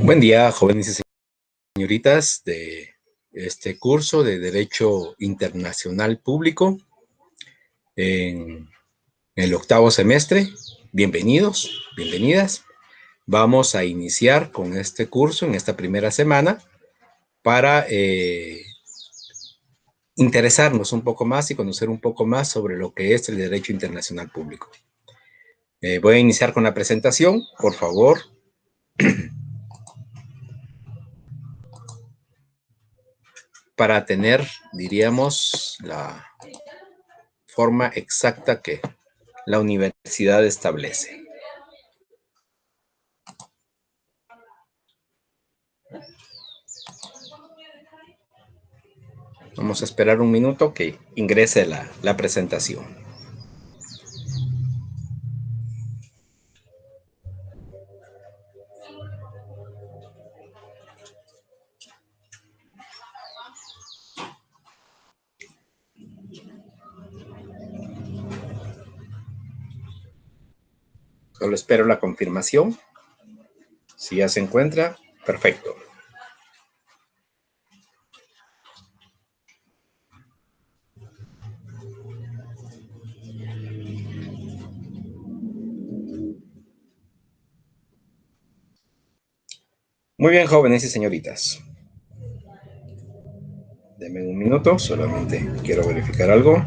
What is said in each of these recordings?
Buen día, jóvenes y señoritas de este curso de Derecho Internacional Público en el octavo semestre. Bienvenidos, bienvenidas. Vamos a iniciar con este curso en esta primera semana para interesarnos un poco más y conocer un poco más sobre lo que es el Derecho Internacional Público. Voy a iniciar con la presentación, por favor. Para tener, diríamos, la forma exacta que la universidad establece. Vamos a esperar un minuto que ingrese la presentación. Solo espero la confirmación. Si ya se encuentra, perfecto. Muy bien, jóvenes y señoritas. Denme un minuto, solamente quiero verificar algo.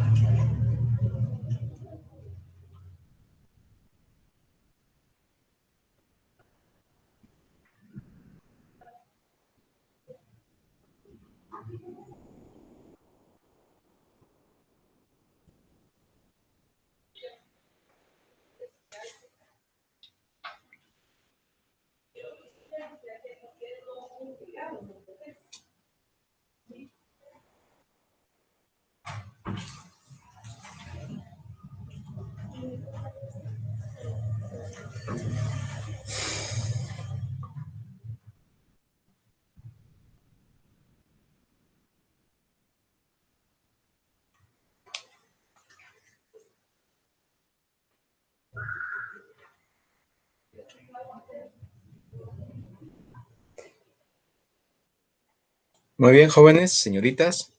Muy bien, jóvenes, señoritas.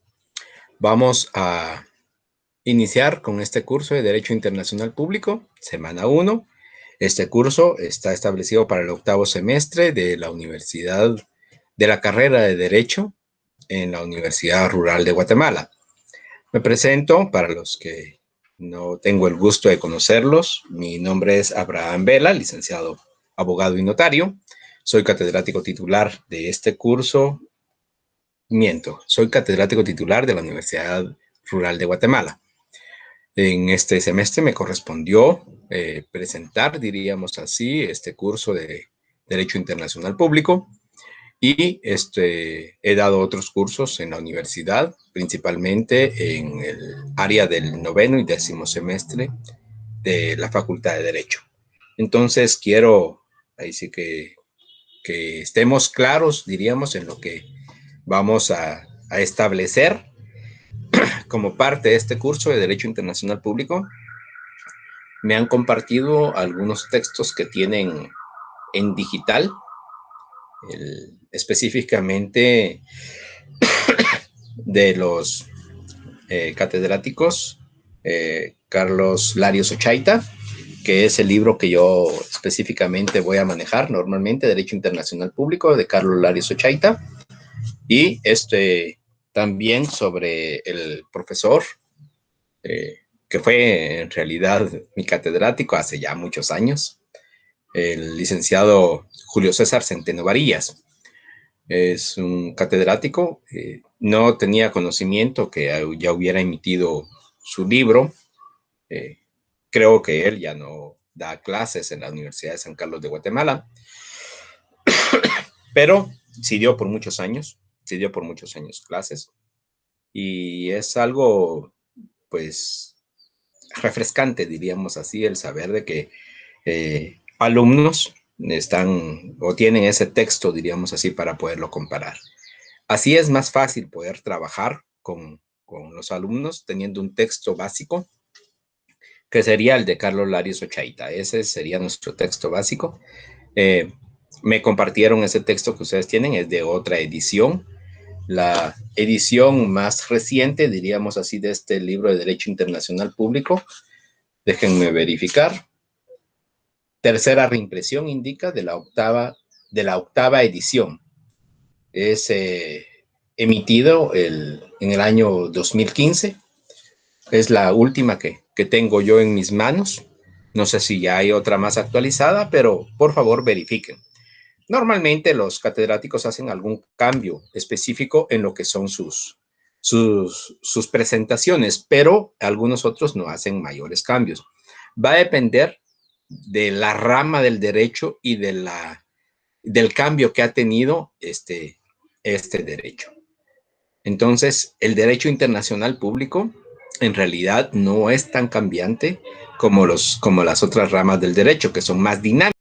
Vamos a iniciar con este curso de Derecho Internacional Público, semana 1. Este curso está establecido para el octavo semestre de la Universidad de la carrera de Derecho en la Universidad Rural de Guatemala. Me presento para los que no tengo el gusto de conocerlos. Mi nombre es Abraham Vela, licenciado abogado y notario. Soy catedrático titular de este curso. Soy catedrático titular de la Universidad Rural de Guatemala. En este semestre me correspondió presentar, diríamos así, este curso de Derecho Internacional Público. Y he dado otros cursos en la universidad, principalmente en el área del noveno y décimo semestre de la Facultad de Derecho. Entonces quiero, ahí sí que estemos claros, diríamos, en lo que vamos a establecer como parte de este curso de Derecho Internacional Público. Me han compartido algunos textos que tienen en digital, específicamente de los catedráticos Carlos Larios Ochaita, que es el libro que yo específicamente voy a manejar normalmente, Derecho Internacional Público, de Carlos Larios Ochaita, y también sobre el profesor, que fue en realidad mi catedrático hace ya muchos años, el licenciado Julio César Centeno Varillas. Es un catedrático, no tenía conocimiento que ya hubiera emitido su libro. Creo que él ya no da clases en la Universidad de San Carlos de Guatemala, pero sí dio por muchos años clases, y es algo, pues, refrescante, diríamos así, el saber de que alumnos están o tienen ese texto, diríamos así, para poderlo comparar. Así es más fácil poder trabajar con los alumnos teniendo un texto básico, que sería el de Carlos Larios Ochaita. Ese sería nuestro texto básico. me compartieron ese texto que ustedes tienen, es de otra edición. La edición más reciente, diríamos así, de este libro de Derecho Internacional Público. Déjenme verificar. Tercera reimpresión indica de la octava edición. Es emitido en el año 2015. Es la última que tengo yo en mis manos. No sé si ya hay otra más actualizada, pero por favor verifiquen. Normalmente los catedráticos hacen algún cambio específico en lo que son sus presentaciones, pero algunos otros no hacen mayores cambios. Va a depender de la rama del derecho y del cambio que ha tenido este derecho. Entonces, el derecho internacional público en realidad no es tan cambiante como las otras ramas del derecho, que son más dinámicas.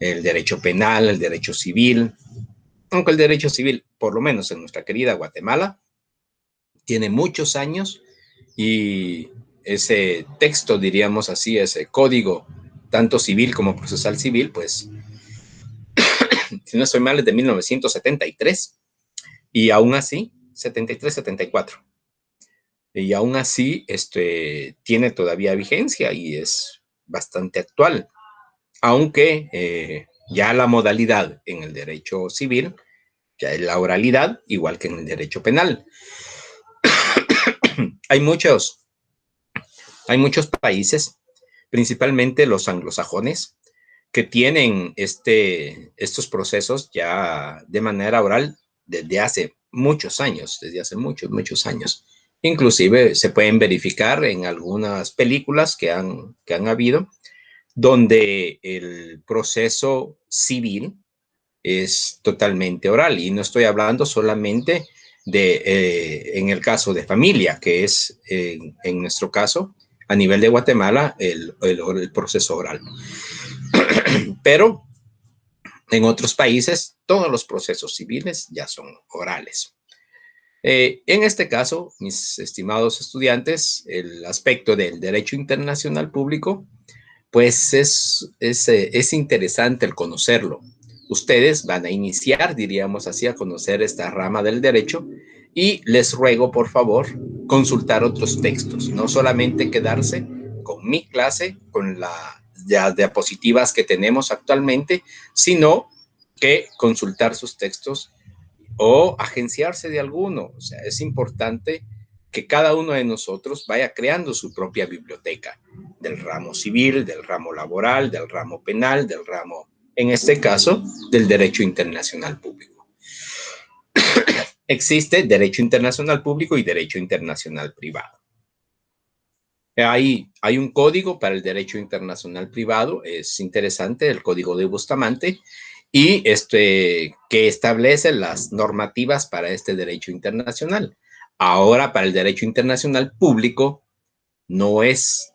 El derecho penal, el derecho civil, aunque el derecho civil, por lo menos en nuestra querida Guatemala, tiene muchos años y ese texto, diríamos así, ese código, tanto civil como procesal civil, pues, si no estoy mal, es de 1973 y aún así, 73-74. Y aún así, tiene todavía vigencia y es bastante actual, aunque ya la modalidad en el derecho civil ya es la oralidad, igual que en el derecho penal. Hay muchos países, principalmente los anglosajones, que tienen estos procesos ya de manera oral desde hace muchos años, muchos años. Inclusive se pueden verificar en algunas películas que han habido, donde el proceso civil es totalmente oral. Y no estoy hablando solamente en el caso de familia, que es en nuestro caso, a nivel de Guatemala, el proceso oral. Pero en otros países, todos los procesos civiles ya son orales. En este caso, mis estimados estudiantes, el aspecto del derecho internacional público, pues es interesante el conocerlo. Ustedes van a iniciar, diríamos así, a conocer esta rama del derecho y les ruego, por favor, consultar otros textos, no solamente quedarse con mi clase, con las diapositivas que tenemos actualmente, sino que consultar sus textos o agenciarse de alguno. O sea, es importante que cada uno de nosotros vaya creando su propia biblioteca del ramo civil, del ramo laboral, del ramo penal, del ramo, en este caso, del derecho internacional público. Existe derecho internacional público y derecho internacional privado. Hay un código para el derecho internacional privado, es interesante, el código de Bustamante, y que establece las normativas para este derecho internacional. Ahora, para el derecho internacional público, no es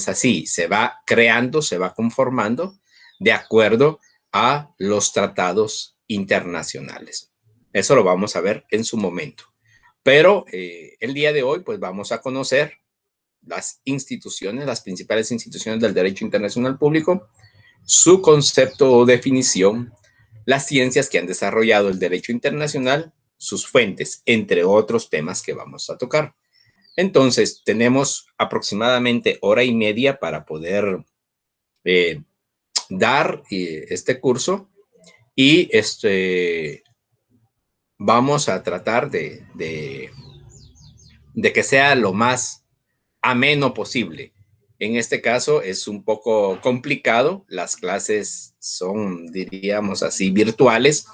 así. Se va creando, se va conformando de acuerdo a los tratados internacionales. Eso lo vamos a ver en su momento. Pero el día de hoy, pues vamos a conocer las instituciones, las principales instituciones del derecho internacional público, su concepto o definición, las ciencias que han desarrollado el derecho internacional, sus fuentes, entre otros temas que vamos a tocar. Entonces, tenemos aproximadamente hora y media para poder dar este curso y vamos a tratar de que sea lo más ameno posible. En este caso es un poco complicado, las clases son, diríamos así, virtuales,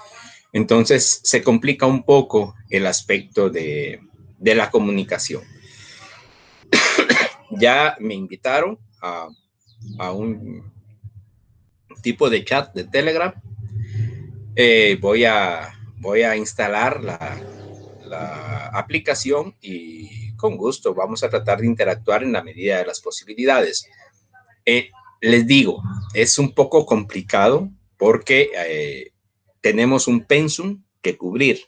entonces se complica un poco el aspecto de la comunicación. Ya me invitaron a un tipo de chat de Telegram. Voy a instalar la aplicación y con gusto vamos a tratar de interactuar en la medida de las posibilidades. Les digo, es un poco complicado porque tenemos un pensum que cubrir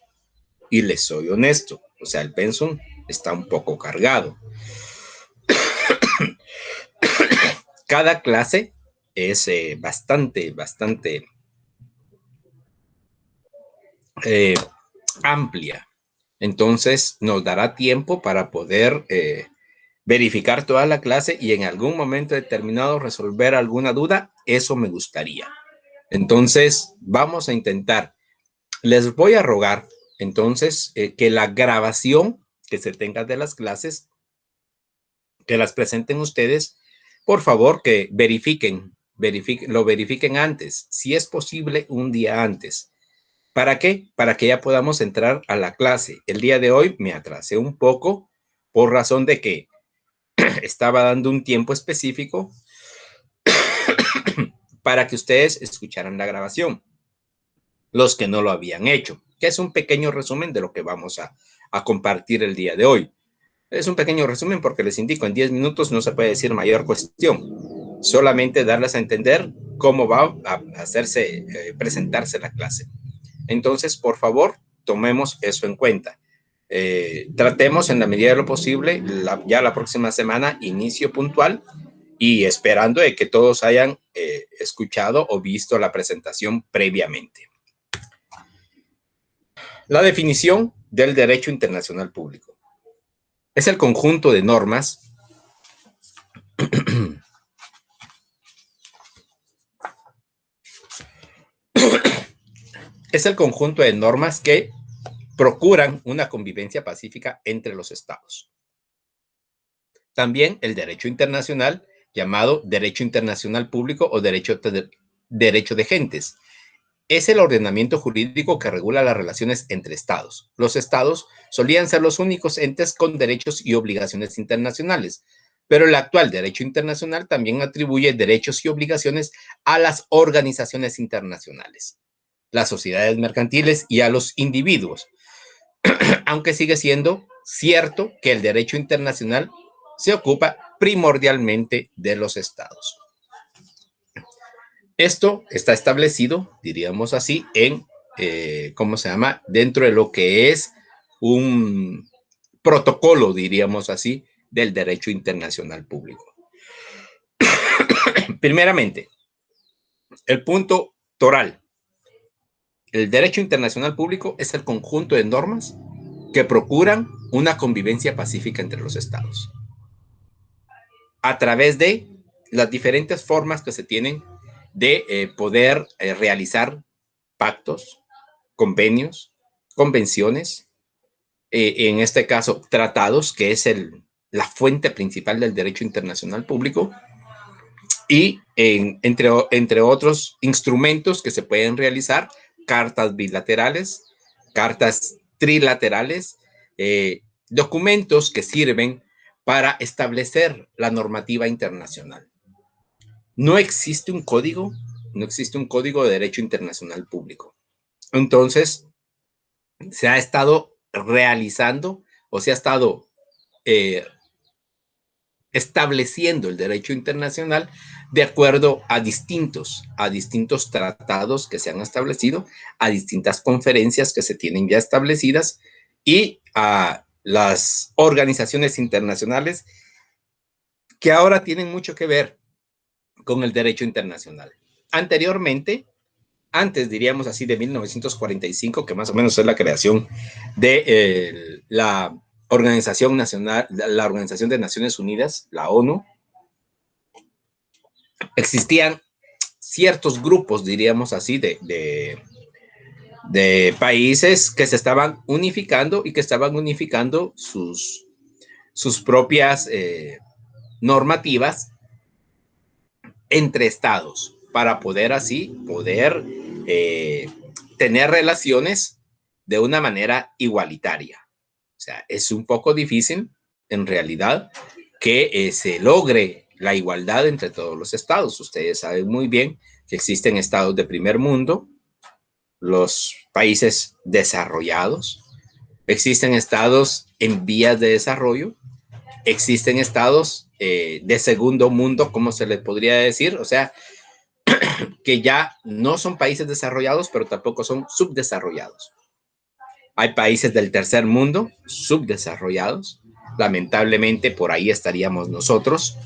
y les soy honesto, o sea, el pensum está un poco cargado. Cada clase es bastante amplia. Entonces nos dará tiempo para poder verificar toda la clase y en algún momento determinado resolver alguna duda. Eso me gustaría. Entonces vamos a intentar. Les voy a rogar entonces que la grabación que se tenga de las clases, que las presenten ustedes, por favor que lo verifiquen antes, si es posible un día antes. ¿Para qué? Para que ya podamos entrar a la clase. El día de hoy me atrasé un poco por razón de que estaba dando un tiempo específico para que ustedes escucharan la grabación, los que no lo habían hecho, que es un pequeño resumen de lo que vamos a compartir el día de hoy. Es un pequeño resumen porque les indico, en 10 minutos no se puede decir mayor cuestión, solamente darles a entender cómo va a hacerse, presentarse la clase. Entonces, por favor, tomemos eso en cuenta. Tratemos en la medida de lo posible, ya la próxima semana, inicio puntual y esperando de que todos hayan escuchado o visto la presentación previamente. La definición del derecho internacional público es el conjunto de normas que procuran una convivencia pacífica entre los estados. También el derecho internacional, llamado derecho internacional público o derecho de gentes, es el ordenamiento jurídico que regula las relaciones entre estados. Los estados solían ser los únicos entes con derechos y obligaciones internacionales, pero el actual derecho internacional también atribuye derechos y obligaciones a las organizaciones internacionales, las sociedades mercantiles y a los individuos, aunque sigue siendo cierto que el derecho internacional se ocupa primordialmente de los estados. Esto está establecido, diríamos así, en, ¿cómo se llama? Dentro de lo que es un protocolo, diríamos así, del derecho internacional público. Primeramente, el punto toral. El derecho internacional público es el conjunto de normas que procuran una convivencia pacífica entre los estados a través de las diferentes formas que se tienen de poder realizar pactos, convenios, convenciones, en este caso tratados, que es la fuente principal del derecho internacional público, y entre otros instrumentos que se pueden realizar, cartas bilaterales, cartas trilaterales, documentos que sirven para establecer la normativa internacional. No existe un código de derecho internacional público. Entonces, se ha estado realizando o se ha estado estableciendo el derecho internacional de acuerdo a distintos tratados que se han establecido, a distintas conferencias que se tienen ya establecidas y a las organizaciones internacionales que ahora tienen mucho que ver con el derecho internacional. Anteriormente, antes diríamos así de 1945, que más o menos es la creación de la Organización Nacional, la Organización de Naciones Unidas, la ONU, existían ciertos grupos, diríamos así, de países que se estaban unificando y que estaban unificando sus propias normativas entre estados para poder así tener relaciones de una manera igualitaria. O sea, es un poco difícil en realidad que se logre la igualdad entre todos los estados. Ustedes saben muy bien que existen estados de primer mundo, los países desarrollados, existen estados en vías de desarrollo, existen estados de segundo mundo, como se le podría decir, o sea, que ya no son países desarrollados, pero tampoco son subdesarrollados. Hay países del tercer mundo subdesarrollados. Lamentablemente, por ahí estaríamos nosotros.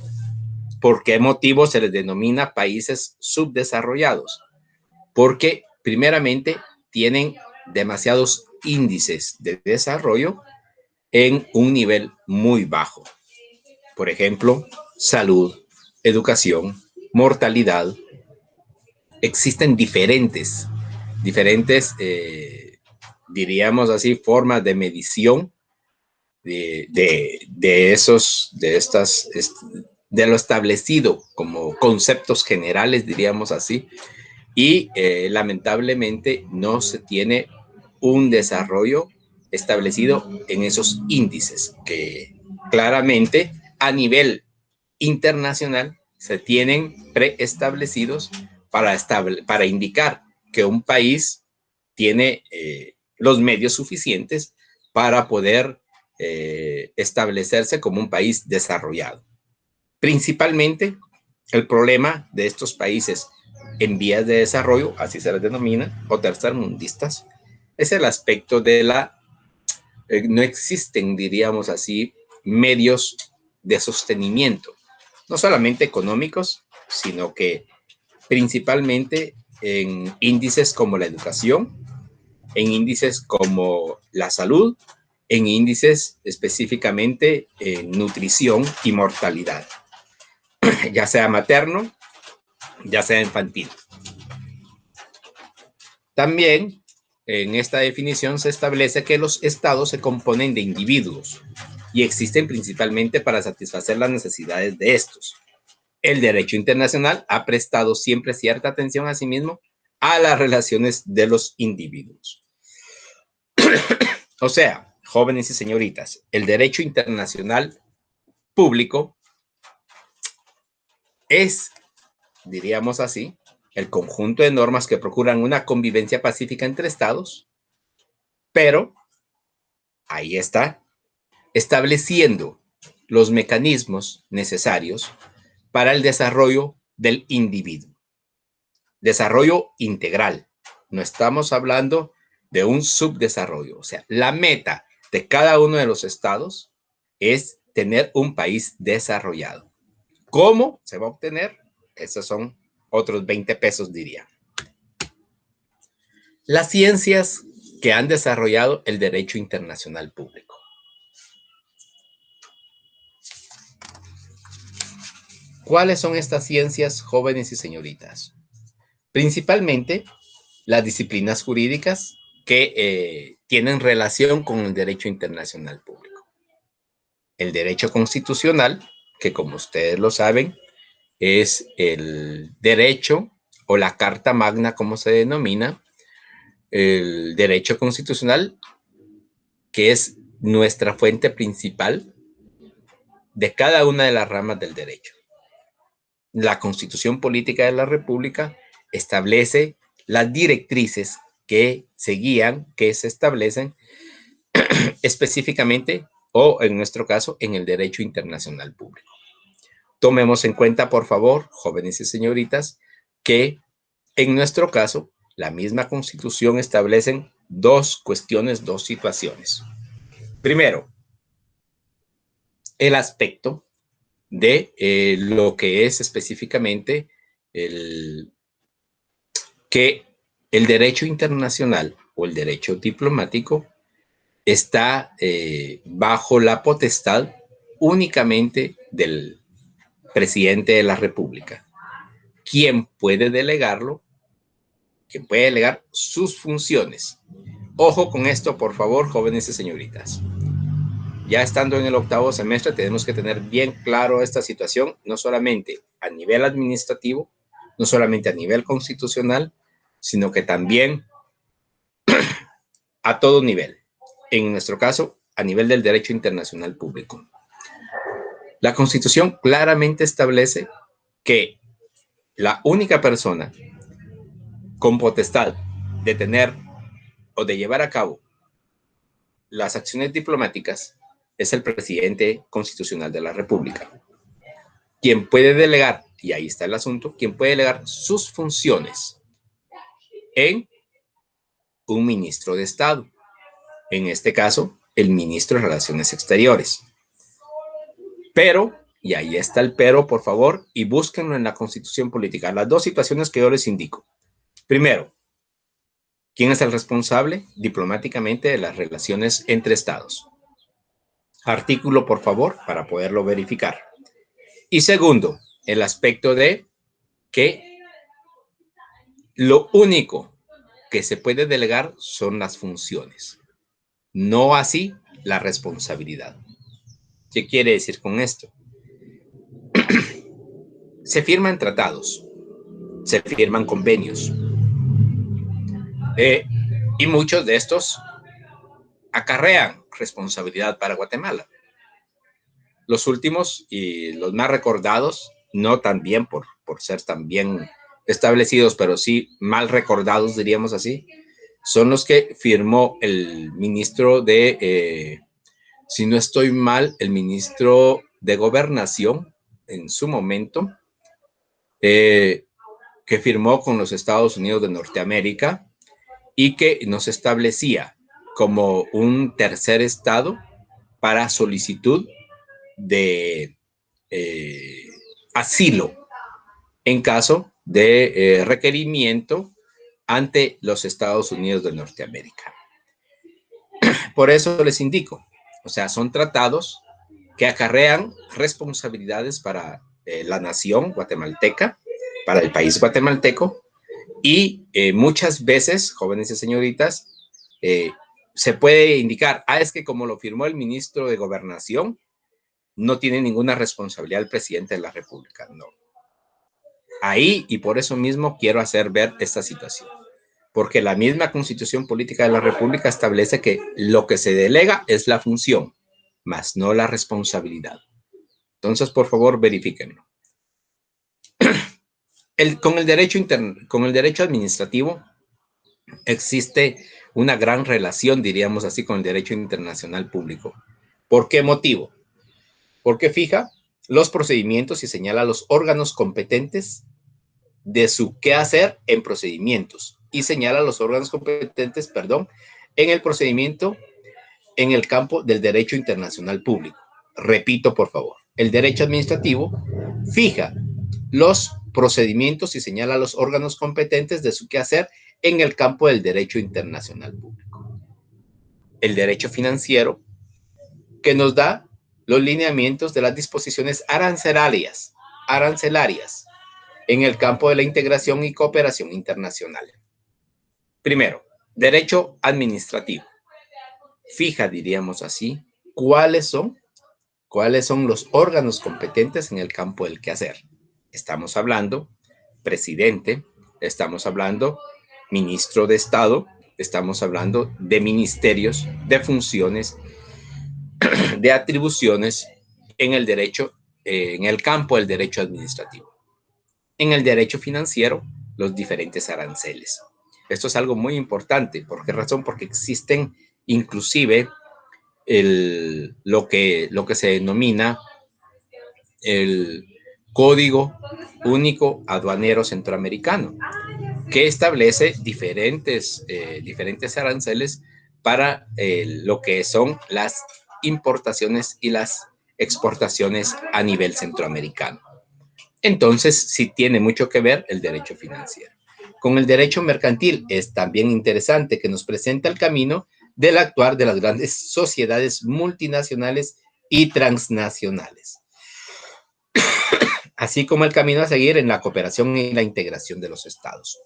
¿Por qué motivo se les denomina países subdesarrollados? Porque primeramente tienen demasiados índices de desarrollo en un nivel muy bajo. Por ejemplo, salud, educación, mortalidad. Existen diferentes diríamos así, formas de medición de lo establecido como conceptos generales, diríamos así, y lamentablemente no se tiene un desarrollo establecido en esos índices que claramente a nivel internacional se tienen preestablecidos para indicar que un país tiene los medios suficientes para poder establecerse como un país desarrollado. Principalmente, el problema de estos países en vías de desarrollo, así se les denomina, o tercermundistas, es el aspecto de no existen, diríamos así, medios de sostenimiento, no solamente económicos, sino que principalmente en índices como la educación, en índices como la salud, en índices específicamente en nutrición y mortalidad, ya sea materno, ya sea infantil. También en esta definición se establece que los estados se componen de individuos y existen principalmente para satisfacer las necesidades de estos. El derecho internacional ha prestado siempre cierta atención a sí mismo a las relaciones de los individuos. O sea, jóvenes y señoritas, el derecho internacional público es, diríamos así, el conjunto de normas que procuran una convivencia pacífica entre estados, pero ahí está, estableciendo los mecanismos necesarios para el desarrollo del individuo. Desarrollo integral. No estamos hablando de un subdesarrollo. O sea, la meta de cada uno de los estados es tener un país desarrollado. ¿Cómo se va a obtener? Esos son otros 20 pesos, diría. Las ciencias que han desarrollado el derecho internacional público. ¿Cuáles son estas ciencias, jóvenes y señoritas? Principalmente las disciplinas jurídicas que tienen relación con el derecho internacional público. El derecho constitucional, que como ustedes lo saben, es el derecho o la Carta Magna, como se denomina, el derecho constitucional, que es nuestra fuente principal de cada una de las ramas del derecho. La Constitución Política de la República establece las directrices que se guían, que se establecen específicamente o en nuestro caso en el derecho internacional público. Tomemos en cuenta, por favor, jóvenes y señoritas, que en nuestro caso la misma Constitución establece dos cuestiones, dos situaciones. Primero, el aspecto de lo que es específicamente que el derecho internacional o el derecho diplomático está bajo la potestad únicamente del presidente de la República, quien puede delegarlo, quien puede delegar sus funciones. Ojo con esto, por favor, jóvenes y señoritas. Ya estando en el octavo semestre, tenemos que tener bien claro esta situación, no solamente a nivel administrativo, no solamente a nivel constitucional, sino que también a todo nivel. En nuestro caso, a nivel del derecho internacional público. La Constitución claramente establece que la única persona con potestad de tener o de llevar a cabo las acciones diplomáticas es el presidente constitucional de la República, quien puede delegar, y ahí está el asunto, quien puede delegar sus funciones en un ministro de Estado, en este caso, el ministro de Relaciones Exteriores. Pero Y ahí está el pero, por favor, y búsquenlo en la Constitución Política. Las dos situaciones que yo les indico. Primero, ¿quién es el responsable diplomáticamente de las relaciones entre estados? Artículo, por favor, para poderlo verificar. Y segundo, el aspecto de que lo único que se puede delegar son las funciones, no así la responsabilidad. ¿Qué quiere decir con esto? Se firman tratados, se firman convenios, y muchos de estos acarrean responsabilidad para Guatemala. Los últimos y los más recordados, no tan bien por ser tan bien establecidos, pero sí mal recordados, diríamos así, son los que firmó el ministro de, si no estoy mal, el ministro de Gobernación en su momento, que firmó con los Estados Unidos de Norteamérica y que nos establecía como un tercer estado para solicitud de asilo en caso de requerimiento ante los Estados Unidos de Norteamérica. Por eso les indico, o sea, son tratados que acarrean responsabilidades para la nación guatemalteca, para el país guatemalteco, y muchas veces, jóvenes y señoritas, se puede indicar, es que como lo firmó el ministro de Gobernación, no tiene ninguna responsabilidad el presidente de la República. No. Ahí, y por eso mismo quiero hacer ver esta situación. Porque la misma Constitución Política de la República establece que lo que se delega es la función, más no la responsabilidad. Entonces, por favor, verifíquenlo. Con el derecho administrativo existe una gran relación, diríamos así, con el derecho internacional público. ¿Por qué motivo? Porque fija los procedimientos y señala los órganos competentes de su quehacer en procedimientos y señala los órganos competentes, perdón, en el procedimiento en el campo del derecho internacional público. Repito, por favor, el derecho administrativo fija los procedimientos y señala los órganos competentes de su quehacer en el campo del derecho internacional público. El derecho financiero, que nos da los lineamientos de las disposiciones arancelarias en el campo de la integración y cooperación internacional. Primero, derecho administrativo. Fija, diríamos así, cuáles son los órganos competentes en el campo del quehacer. Estamos hablando presidente, estamos hablando ministro de Estado, estamos hablando de ministerios, de funciones, de atribuciones en el derecho, en el campo del derecho administrativo. En el derecho financiero, los diferentes aranceles. Esto es algo muy importante. ¿Por qué razón? Porque existen inclusive lo que se denomina el Código Único Aduanero Centroamericano, que establece diferentes aranceles para lo que son las importaciones y las exportaciones a nivel centroamericano. Entonces, sí tiene mucho que ver el derecho financiero. Con el derecho mercantil es también interesante que nos presenta el camino del actuar de las grandes sociedades multinacionales y transnacionales, así como el camino a seguir en la cooperación y la integración de los estados.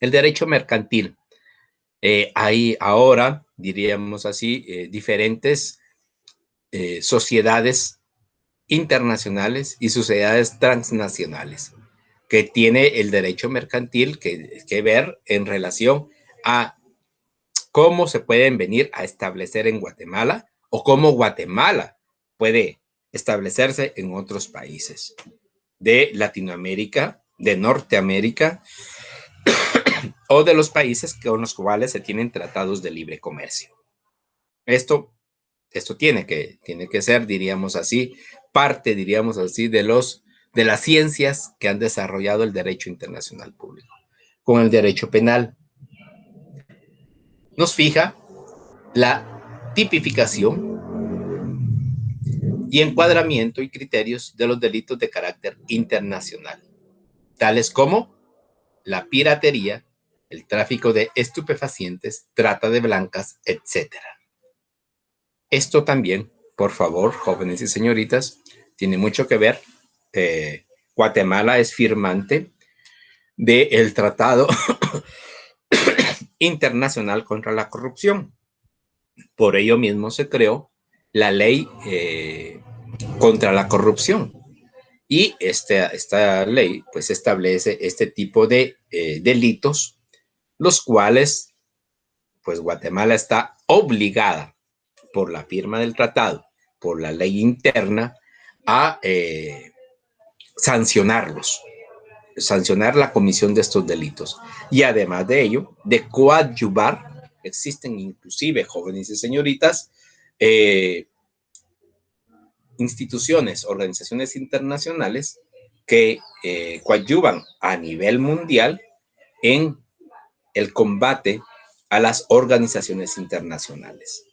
El derecho mercantil. Hay ahora, diríamos así, diferentes sociedades internacionales y sociedades transnacionales que tiene el derecho mercantil que ver en relación a cómo se pueden venir a establecer en Guatemala o cómo Guatemala puede establecerse en otros países de Latinoamérica, de Norteamérica o de los países con los cuales se tienen tratados de libre comercio. Esto tiene que ser, diríamos así, parte, diríamos así, de las ciencias que han desarrollado el derecho internacional público. Con el derecho penal nos fija la tipificación y encuadramiento y criterios de los delitos de carácter internacional, tales como la piratería, el tráfico de estupefacientes, trata de blancas, etc. Esto también, por favor, jóvenes y señoritas, tiene mucho que ver. Guatemala es firmante del Tratado Internacional contra la Corrupción. Por ello mismo se creó la ley contra la corrupción. Y esta ley pues establece este tipo de delitos, los cuales pues Guatemala está obligada por la firma del tratado, por la ley interna, a sancionarlos, sancionar la comisión de estos delitos. Y además de ello, de coadyuvar, existen inclusive, jóvenes y señoritas, instituciones, organizaciones internacionales que coadyuvan a nivel mundial en el combate a las organizaciones internacionales,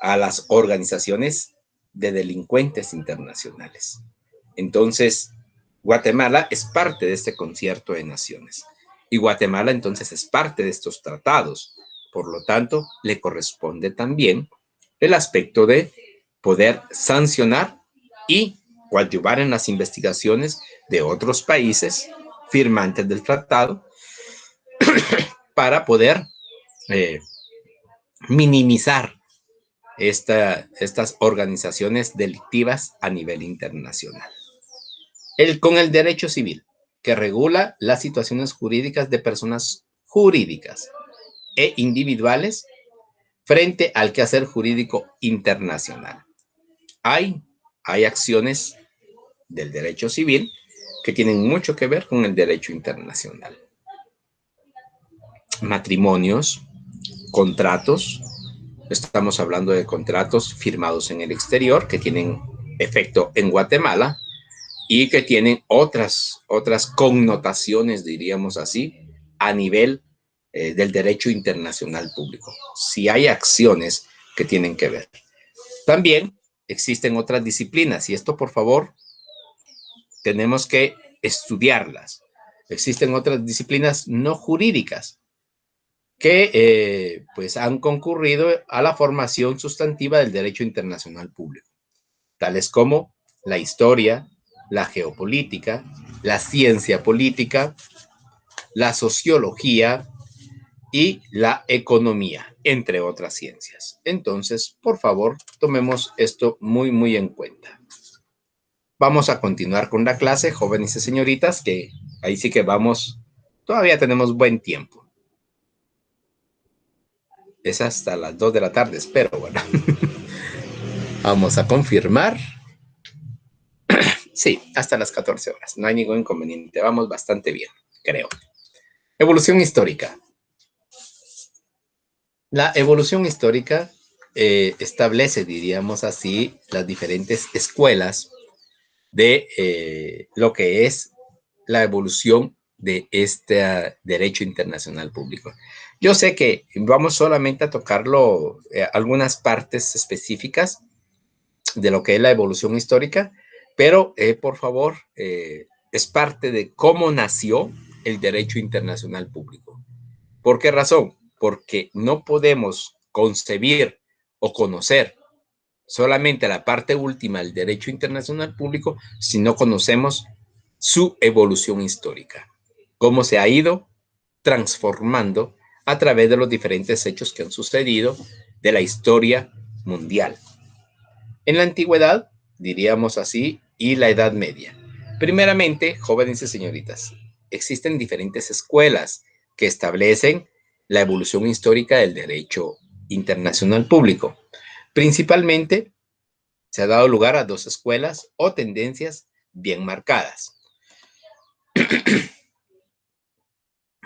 a las organizaciones de delincuentes internacionales. Entonces, Guatemala es parte de este concierto de naciones y Guatemala entonces es parte de estos tratados. Por lo tanto, le corresponde también el aspecto de poder sancionar y coadyuvar en las investigaciones de otros países firmantes del tratado para poder minimizar estas organizaciones delictivas a nivel internacional. Con el derecho civil, que regula las situaciones jurídicas de personas jurídicas e individuales frente al quehacer jurídico internacional. Hay acciones del derecho civil que tienen mucho que ver con el derecho internacional. Matrimonios, contratos, estamos hablando de contratos firmados en el exterior que tienen efecto en Guatemala y que tienen otras connotaciones, diríamos así, a nivel del derecho internacional público. Si hay acciones que tienen que ver. También existen otras disciplinas y esto, por favor, tenemos que estudiarlas. Existen otras disciplinas no jurídicas que pues han concurrido a la formación sustantiva del derecho internacional público, tales como la historia, la geopolítica, la ciencia política, la sociología y la economía, entre otras ciencias. Entonces, por favor, tomemos esto muy en cuenta. Vamos a continuar con la clase, jóvenes y señoritas, que ahí sí que vamos, todavía tenemos buen tiempo. Es hasta las 2 de la tarde, espero, bueno. Vamos a confirmar. Sí, hasta las 14 horas. No hay ningún inconveniente. Vamos bastante bien, creo. Evolución histórica. La evolución histórica establece, diríamos así, las diferentes escuelas de lo que es la evolución de este derecho internacional público. Yo sé que vamos solamente a tocarlo, algunas partes específicas de lo que es la evolución histórica, pero por favor, es parte de cómo nació el derecho internacional público. ¿Por qué razón? Porque no podemos concebir o conocer solamente la parte última del derecho internacional público si no conocemos su evolución histórica, cómo se ha ido transformando a través de los diferentes hechos que han sucedido de la historia mundial. En la antigüedad, diríamos así, y la Edad Media. Primeramente, jóvenes y señoritas, existen diferentes escuelas que establecen la evolución histórica del derecho internacional público. Principalmente, se ha dado lugar a dos escuelas o tendencias bien marcadas.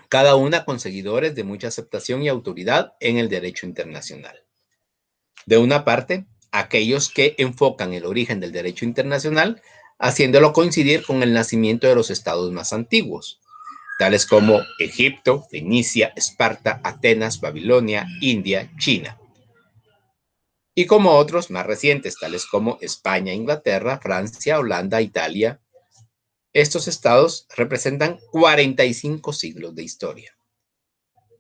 Cada una con seguidores de mucha aceptación y autoridad en el derecho internacional. De una parte, aquellos que enfocan el origen del derecho internacional, haciéndolo coincidir con el nacimiento de los estados más antiguos, tales como Egipto, Fenicia, Esparta, Atenas, Babilonia, India, China. y como otros más recientes, tales como España, Inglaterra, Francia, Holanda, Italia. Estos estados representan 45 siglos de historia.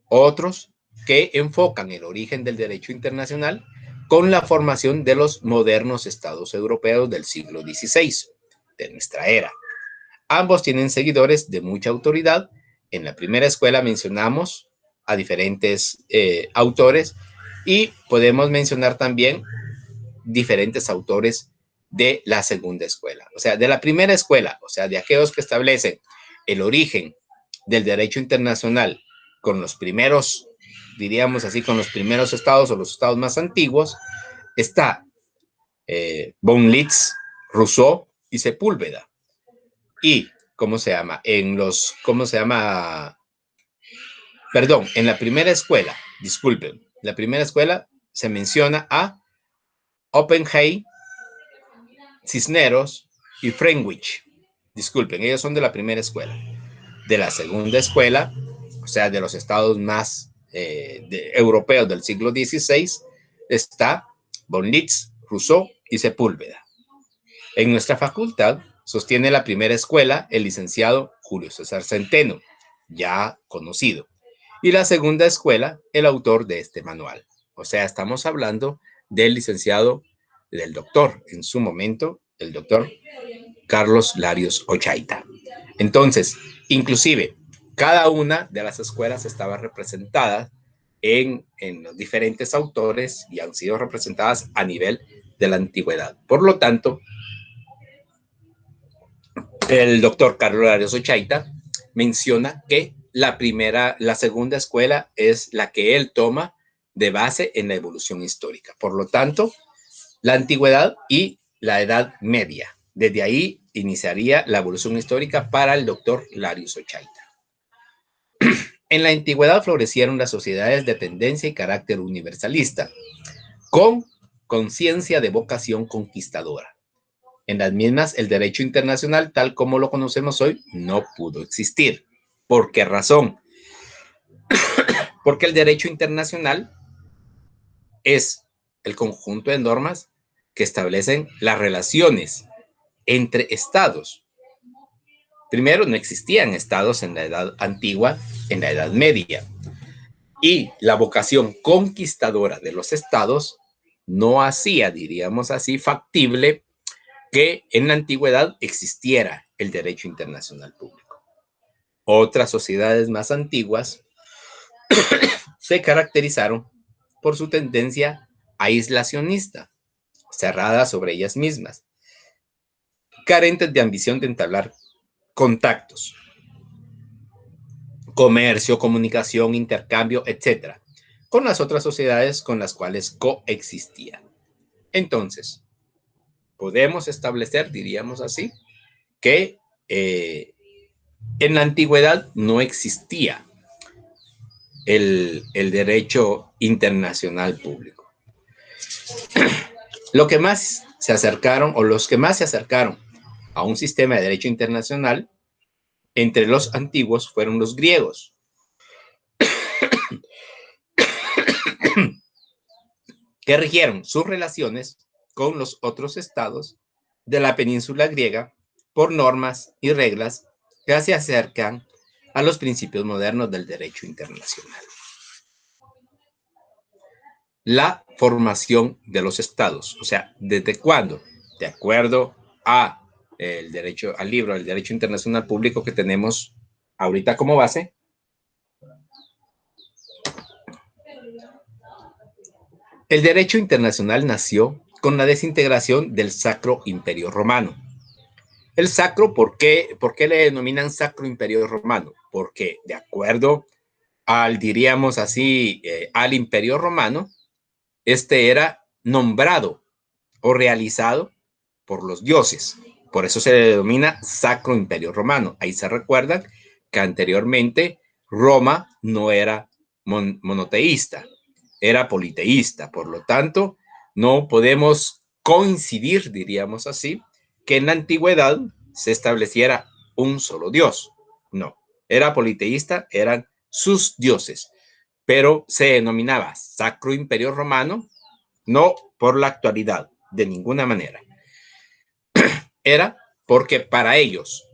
Otros que enfocan el origen del derecho internacional con la formación de los modernos estados europeos del siglo XVI, de nuestra era. Ambos tienen seguidores de mucha autoridad. En la primera escuela mencionamos a diferentes autores y podemos mencionar también diferentes autores de la segunda escuela. O sea, de la primera escuela, o sea, de aquellos que establecen el origen del derecho internacional con los primeros, diríamos así, con los primeros estados o los estados más antiguos, está von Litz, Rousseau y Sepúlveda. Y, ¿cómo se llama? En la primera escuela, disculpen, la primera escuela se menciona a Oppenheim, Cisneros y Friedrich. Disculpen, ellos son de la primera escuela. De la segunda escuela, o sea, de los estados más europeos del siglo XVI, está von Litz, Rousseau y Sepúlveda. En nuestra facultad sostiene la primera escuela el licenciado Julio César Centeno, ya conocido, y la segunda escuela el autor de este manual. O sea, estamos hablando del licenciado, del doctor, en su momento, el doctor Carlos Larios Ochaita. Entonces, inclusive, cada una de las escuelas estaba representada en los diferentes autores y han sido representadas a nivel de la antigüedad. Por lo tanto, el doctor Carlos Larios Ochaita menciona que la segunda escuela es la que él toma de base en la evolución histórica. Por lo tanto, la antigüedad y la Edad Media. Desde ahí iniciaría la evolución histórica para el doctor Larios Ochaita. En la antigüedad florecieron las sociedades de tendencia y carácter universalista, con conciencia de vocación conquistadora. En las mismas, el derecho internacional, tal como lo conocemos hoy, no pudo existir. ¿Por qué razón? Porque el derecho internacional es el conjunto de normas que establecen las relaciones entre estados. Primero, no existían estados en la edad antigua, en la Edad Media. Y la vocación conquistadora de los estados no hacía, diríamos así, factible que en la antigüedad existiera el derecho internacional público. Otras sociedades más antiguas se caracterizaron por su tendencia aislacionista, cerrada sobre ellas mismas, carentes de ambición de entablar contactos, comercio, comunicación, intercambio, etcétera, con las otras sociedades con las cuales coexistían. Entonces, podemos establecer, diríamos así, que en la antigüedad no existía el derecho internacional público. Lo que más se acercaron, o los que más se acercaron a un sistema de derecho internacional entre los antiguos fueron los griegos, que rigieron sus relaciones con los otros estados de la península griega por normas y reglas que se acercan a los principios modernos del derecho internacional. La formación de los estados, o sea, ¿desde cuándo? De acuerdo a el derecho, al libro del Derecho Internacional Público que tenemos ahorita como base, el derecho internacional nació con la desintegración del Sacro Imperio Romano. El Sacro, ¿por qué le denominan Sacro Imperio Romano? Porque de acuerdo al, diríamos así, al Imperio Romano, este era nombrado o realizado por los dioses. Por eso se le denomina Sacro Imperio Romano. Ahí se recuerda que anteriormente Roma no era monoteísta, era politeísta. Por lo tanto, no podemos coincidir, diríamos así, que en la antigüedad se estableciera un solo dios. No, era politeísta, eran sus dioses, pero se denominaba Sacro Imperio Romano no por la actualidad, de ninguna manera. Era porque para ellos,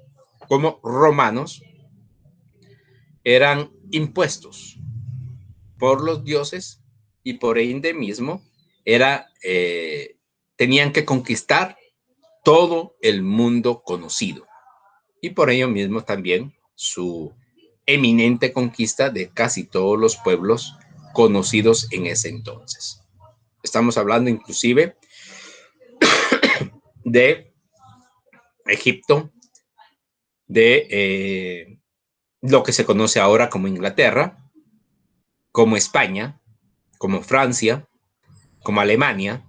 como romanos, eran impuestos por los dioses y por ende mismo tenían que conquistar todo el mundo conocido. Y por ello mismo también su eminente conquista de casi todos los pueblos conocidos en ese entonces. Estamos hablando inclusive de Egipto, de lo que se conoce ahora como Inglaterra, como España, como Francia, como Alemania,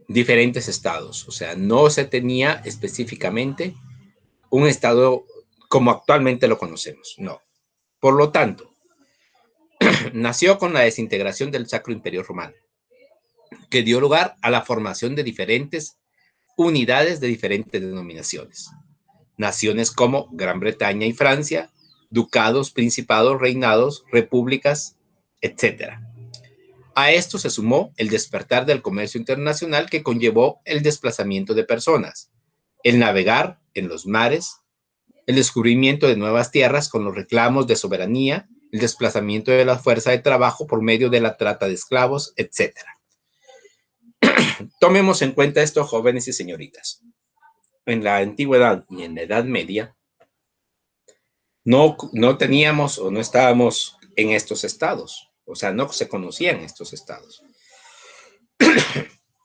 diferentes estados. O sea, no se tenía específicamente un estado como actualmente lo conocemos, no. Por lo tanto, nació con la desintegración del Sacro Imperio Romano, que dio lugar a la formación de diferentes unidades de diferentes denominaciones. Naciones como Gran Bretaña y Francia, ducados, principados, reinados, repúblicas, etc. A esto se sumó el despertar del comercio internacional que conllevó el desplazamiento de personas, el navegar en los mares, el descubrimiento de nuevas tierras con los reclamos de soberanía, el desplazamiento de la fuerza de trabajo por medio de la trata de esclavos, etc. Tomemos en cuenta esto, jóvenes y señoritas. En la antigüedad y en la Edad Media, no teníamos o no estábamos en estos estados, o sea, no se conocían estos estados.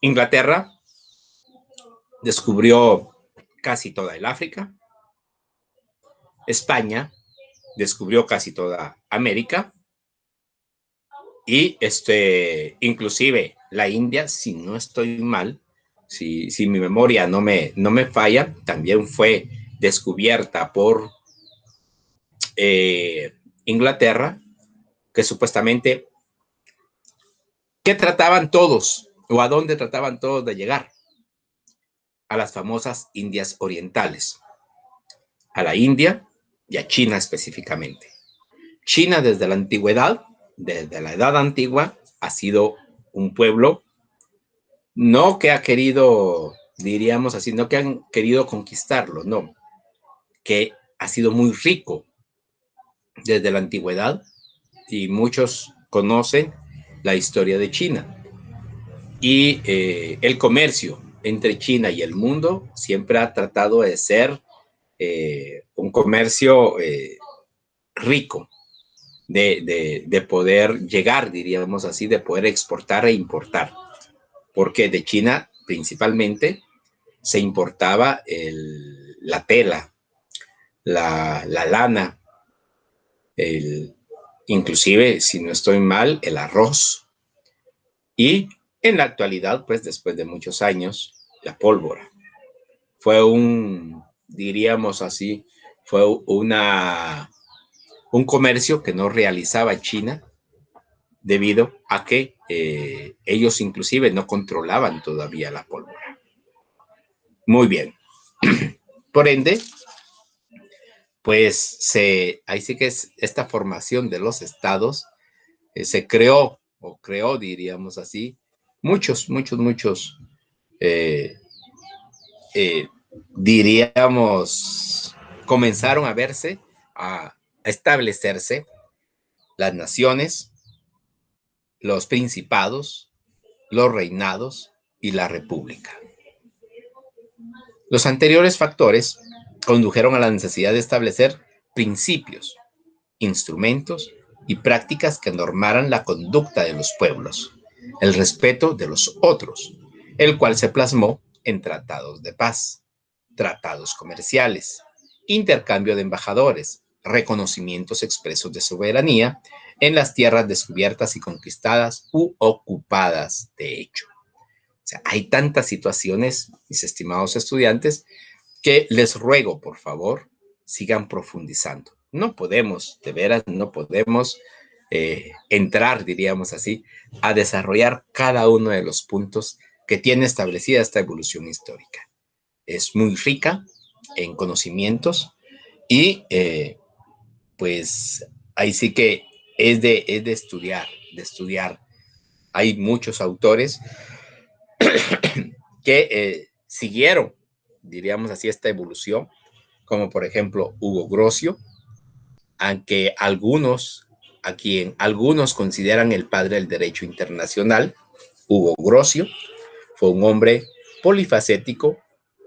Inglaterra descubrió casi toda el África, España descubrió casi toda América y inclusive la India, si no estoy mal, si mi memoria no me falla, también fue descubierta por Inglaterra, que supuestamente, ¿qué trataban todos o a dónde trataban todos de llegar? A las famosas Indias Orientales, a la India y a China específicamente. China desde la antigüedad, desde la Edad Antigua, ha sido un pueblo no que ha querido, diríamos así, no que han querido conquistarlo, no, que ha sido muy rico desde la antigüedad y muchos conocen la historia de China. Y el comercio entre China y el mundo siempre ha tratado de ser un comercio rico, de poder llegar, diríamos así, de poder exportar e importar. Porque de China principalmente se importaba la tela, la lana, inclusive, si no estoy mal, el arroz. Y en la actualidad, pues después de muchos años, la pólvora. Fue diríamos así, fue un comercio que no realizaba China debido a que ellos inclusive no controlaban todavía la pólvora. Muy bien. Por ende, pues ahí sí que es esta formación de los estados se creó, diríamos así, muchos, diríamos, comenzaron a verse, a establecerse las naciones, los principados, los reinados y la república. Los anteriores factores condujeron a la necesidad de establecer principios, instrumentos y prácticas que normaran la conducta de los pueblos, el respeto de los otros, el cual se plasmó en tratados de paz, tratados comerciales, intercambio de embajadores, reconocimientos expresos de soberanía en las tierras descubiertas y conquistadas u ocupadas de hecho. O sea, hay tantas situaciones, mis estimados estudiantes, que les ruego, por favor, sigan profundizando. No podemos, de veras, no podemos entrar, diríamos así, a desarrollar cada uno de los puntos que tiene establecida esta evolución histórica. Es muy rica en conocimientos y pues ahí sí que es de estudiar, Hay muchos autores que siguieron, diríamos así, esta evolución, como por ejemplo Hugo Grocio, aunque a quien algunos consideran el padre del derecho internacional. Hugo Grocio fue un hombre polifacético,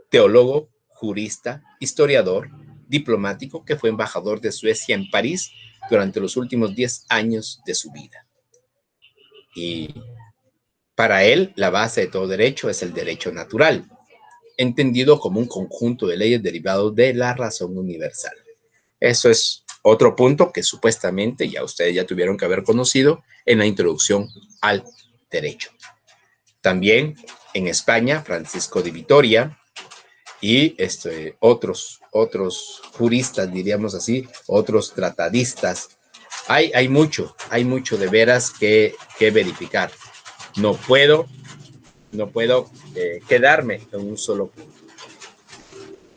teólogo, jurista, historiador, diplomático, que fue embajador de Suecia en París durante los últimos 10 años de su vida. Y para él, la base de todo derecho es el derecho natural, entendido como un conjunto de leyes derivados de la razón universal. Eso es otro punto que supuestamente ya ustedes ya tuvieron que haber conocido en la introducción al derecho. También en España, Francisco de Vitoria y otros juristas, diríamos así, otros tratadistas. Hay mucho de veras que verificar. No puedo quedarme en un solo punto.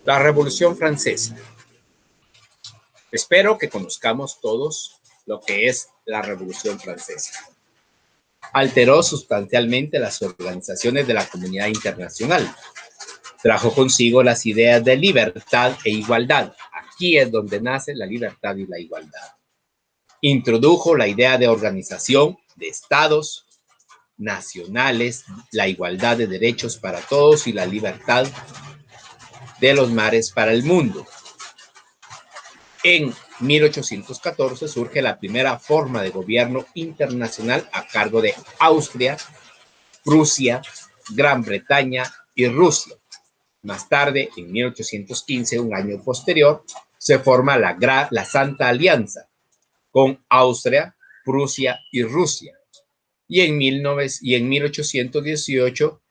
La Revolución Francesa. Espero que conozcamos todos lo que es la Revolución Francesa. Alteró sustancialmente las organizaciones de la comunidad internacional. Trajo consigo las ideas de libertad e igualdad. Aquí es donde nace la libertad y la igualdad. Introdujo la idea de organización de estados nacionales, la igualdad de derechos para todos y la libertad de los mares para el mundo. En 1814 surge la primera forma de gobierno internacional a cargo de Austria, Prusia, Gran Bretaña y Rusia. Más tarde, en 1815, un año posterior, se forma la Santa Alianza con Austria, Prusia y Rusia. Y en 1818,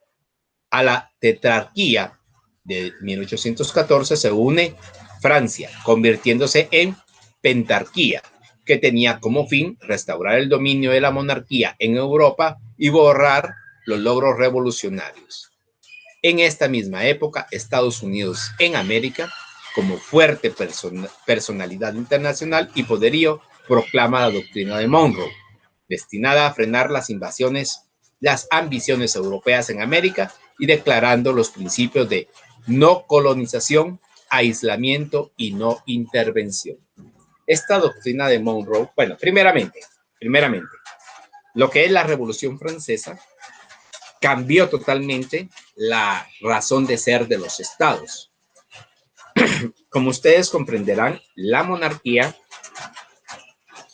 a la tetrarquía de 1814 se une Francia, convirtiéndose en pentarquía, que tenía como fin restaurar el dominio de la monarquía en Europa y borrar los logros revolucionarios. En esta misma época, Estados Unidos en América, como fuerte personalidad internacional y poderío, proclama la doctrina de Monroe, destinada a frenar las ambiciones europeas en América y declarando los principios de no colonización, aislamiento y no intervención. Esta doctrina de Monroe, bueno, primeramente, lo que es la Revolución Francesa cambió totalmente la razón de ser de los estados. Como ustedes comprenderán, la monarquía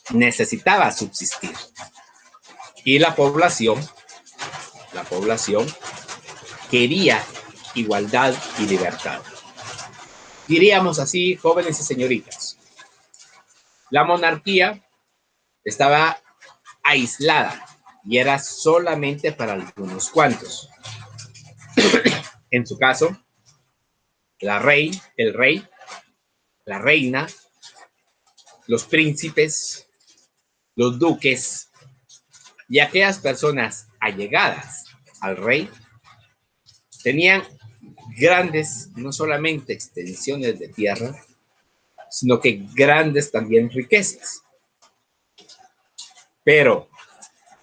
necesitaba subsistir y la población quería igualdad y libertad. Diríamos así, jóvenes y señoritas, la monarquía estaba aislada y era solamente para algunos cuantos. En su caso, el rey, la reina, los príncipes, los duques y aquellas personas allegadas al rey tenían grandes, no solamente extensiones de tierra, sino que grandes también riquezas. Pero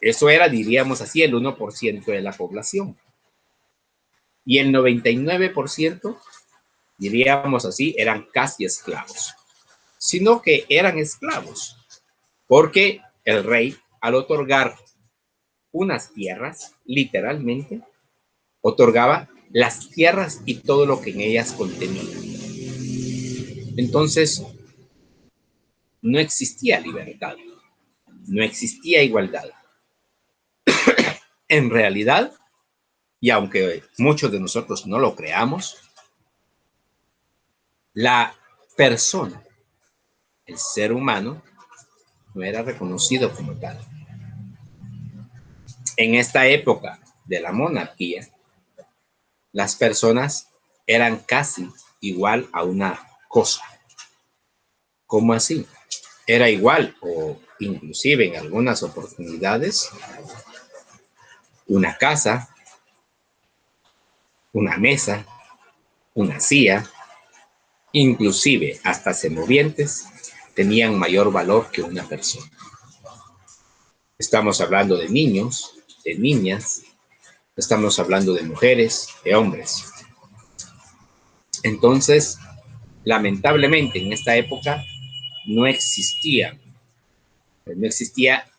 eso era, diríamos así, el 1% de la población. Y el 99%, diríamos así, eran casi esclavos. Sino que eran esclavos, porque el rey, al otorgar unas tierras, literalmente, otorgaba las tierras y todo lo que en ellas contenía. Entonces, no existía libertad, no existía igualdad. En realidad, y aunque muchos de nosotros no lo creamos, la persona, el ser humano, no era reconocido como tal. En esta época de la monarquía, las personas eran casi igual a una cosa. ¿Cómo así? Era igual o inclusive en algunas oportunidades una casa, una mesa, una silla, inclusive hasta semovientes tenían mayor valor que una persona. Estamos hablando de niños, de niñas, estamos hablando de mujeres, de hombres. Entonces, lamentablemente en esta época no existía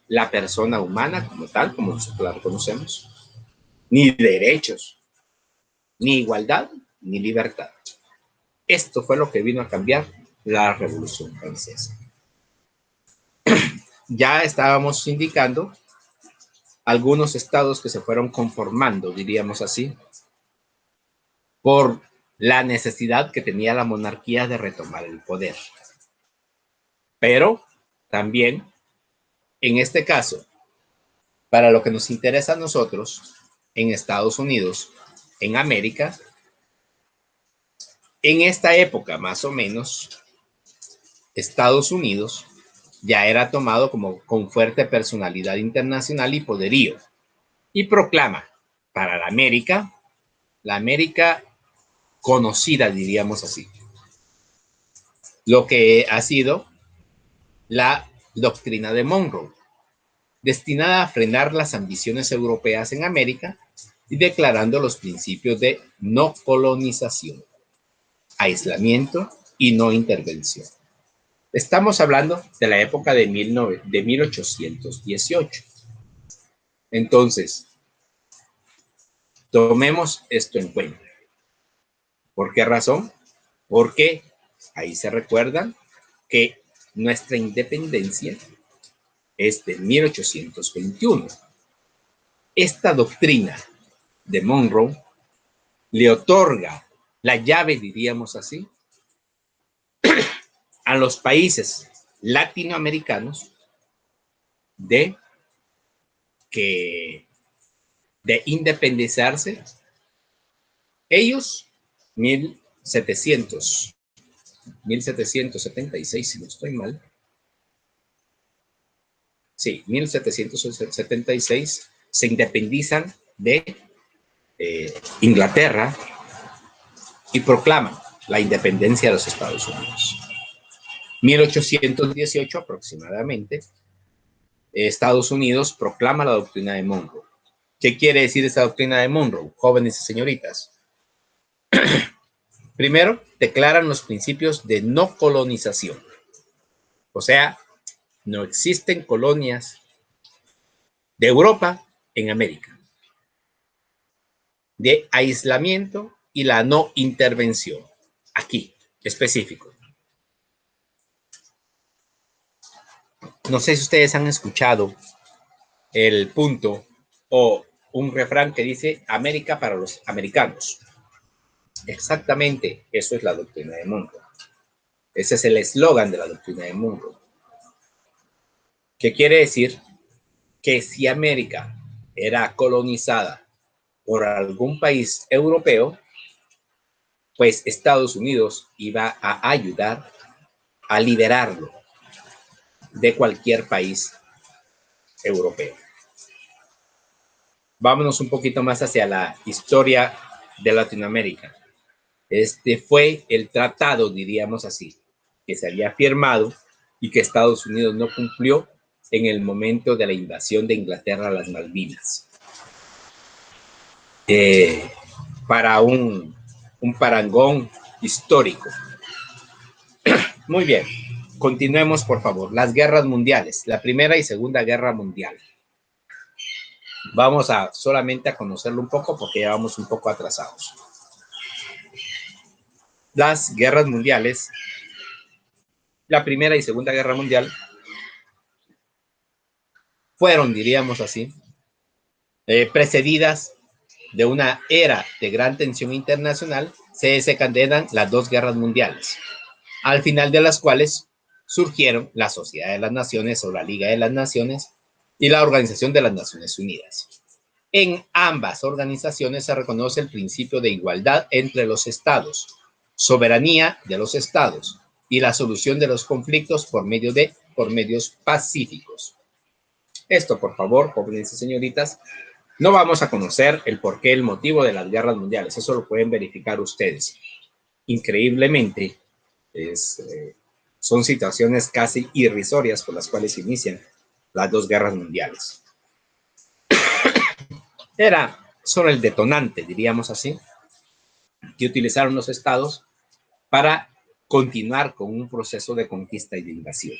la persona humana como tal, como nosotros la reconocemos, ni derechos, ni igualdad, ni libertad. Esto fue lo que vino a cambiar la Revolución Francesa. Ya estábamos indicando algunos estados que se fueron conformando, diríamos así, por la necesidad que tenía la monarquía de retomar el poder. Pero también, en este caso, para lo que nos interesa a nosotros, en Estados Unidos, en América, en esta época más o menos, Estados Unidos ya era tomado como con fuerte personalidad internacional y poderío, y proclama para la América conocida, diríamos así, lo que ha sido la doctrina de Monroe, destinada a frenar las ambiciones europeas en América y declarando los principios de no colonización, aislamiento y no intervención. Estamos hablando de la época de 1818. Entonces, tomemos esto en cuenta. ¿Por qué razón? Porque ahí se recuerdan que nuestra independencia es de 1821. Esta doctrina de Monroe le otorga la llave, diríamos así, a los países latinoamericanos de independizarse. Ellos, 1776, si no estoy mal. Sí, 1776 se independizan de Inglaterra y proclaman la independencia de los Estados Unidos. 1818 aproximadamente, Estados Unidos proclama la doctrina de Monroe. ¿Qué quiere decir esa doctrina de Monroe, jóvenes y señoritas? Primero, declaran los principios de no colonización. O sea, no existen colonias de Europa en América. De aislamiento y la no intervención. Aquí, específico. No sé si ustedes han escuchado el punto o un refrán que dice América para los americanos. Exactamente, eso es la doctrina de Monroe. Ese es el eslogan de la doctrina de Monroe. ¿Qué quiere decir? Que si América era colonizada por algún país europeo, pues Estados Unidos iba a ayudar a liberarlo de cualquier país europeo. Vámonos un poquito más hacia la historia de Latinoamérica. Este fue el tratado, diríamos así, que se había firmado y que Estados Unidos no cumplió en el momento de la invasión de Inglaterra a las Malvinas. Para un parangón histórico. Muy bien, continuemos por favor. Las guerras mundiales, la Primera y Segunda Guerra Mundial. Vamos a solamente a conocerlo un poco porque ya vamos un poco atrasados. Las guerras mundiales, la Primera y Segunda Guerra Mundial, fueron, diríamos así, precedidas de una era de gran tensión internacional. Se desencadenan las dos guerras mundiales, al final de las cuales surgieron la Sociedad de las Naciones o la Liga de las Naciones y la Organización de las Naciones Unidas. En ambas organizaciones se reconoce el principio de igualdad entre los estados, soberanía de los estados y la solución de los conflictos por medios pacíficos. Esto, por favor, jóvenes y señoritas, no vamos a conocer el porqué, el motivo de las guerras mundiales. Eso lo pueden verificar ustedes. Increíblemente, son situaciones casi irrisorias por las cuales inician las dos guerras mundiales. era solo el detonante, diríamos así, que utilizaron los estados para continuar con un proceso de conquista y de invasión.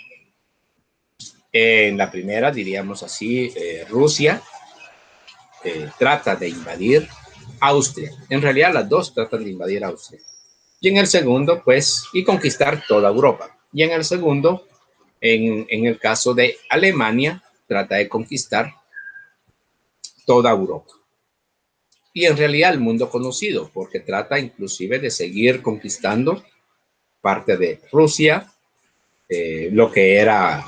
En la primera, diríamos así, Rusia trata de invadir Austria. En realidad las dos tratan de invadir Austria. Y en el segundo, pues, y conquistar toda Europa. Y en el segundo, en el caso de Alemania, trata de conquistar toda Europa. Y en realidad el mundo conocido, porque trata inclusive de seguir conquistando parte de Rusia, lo que era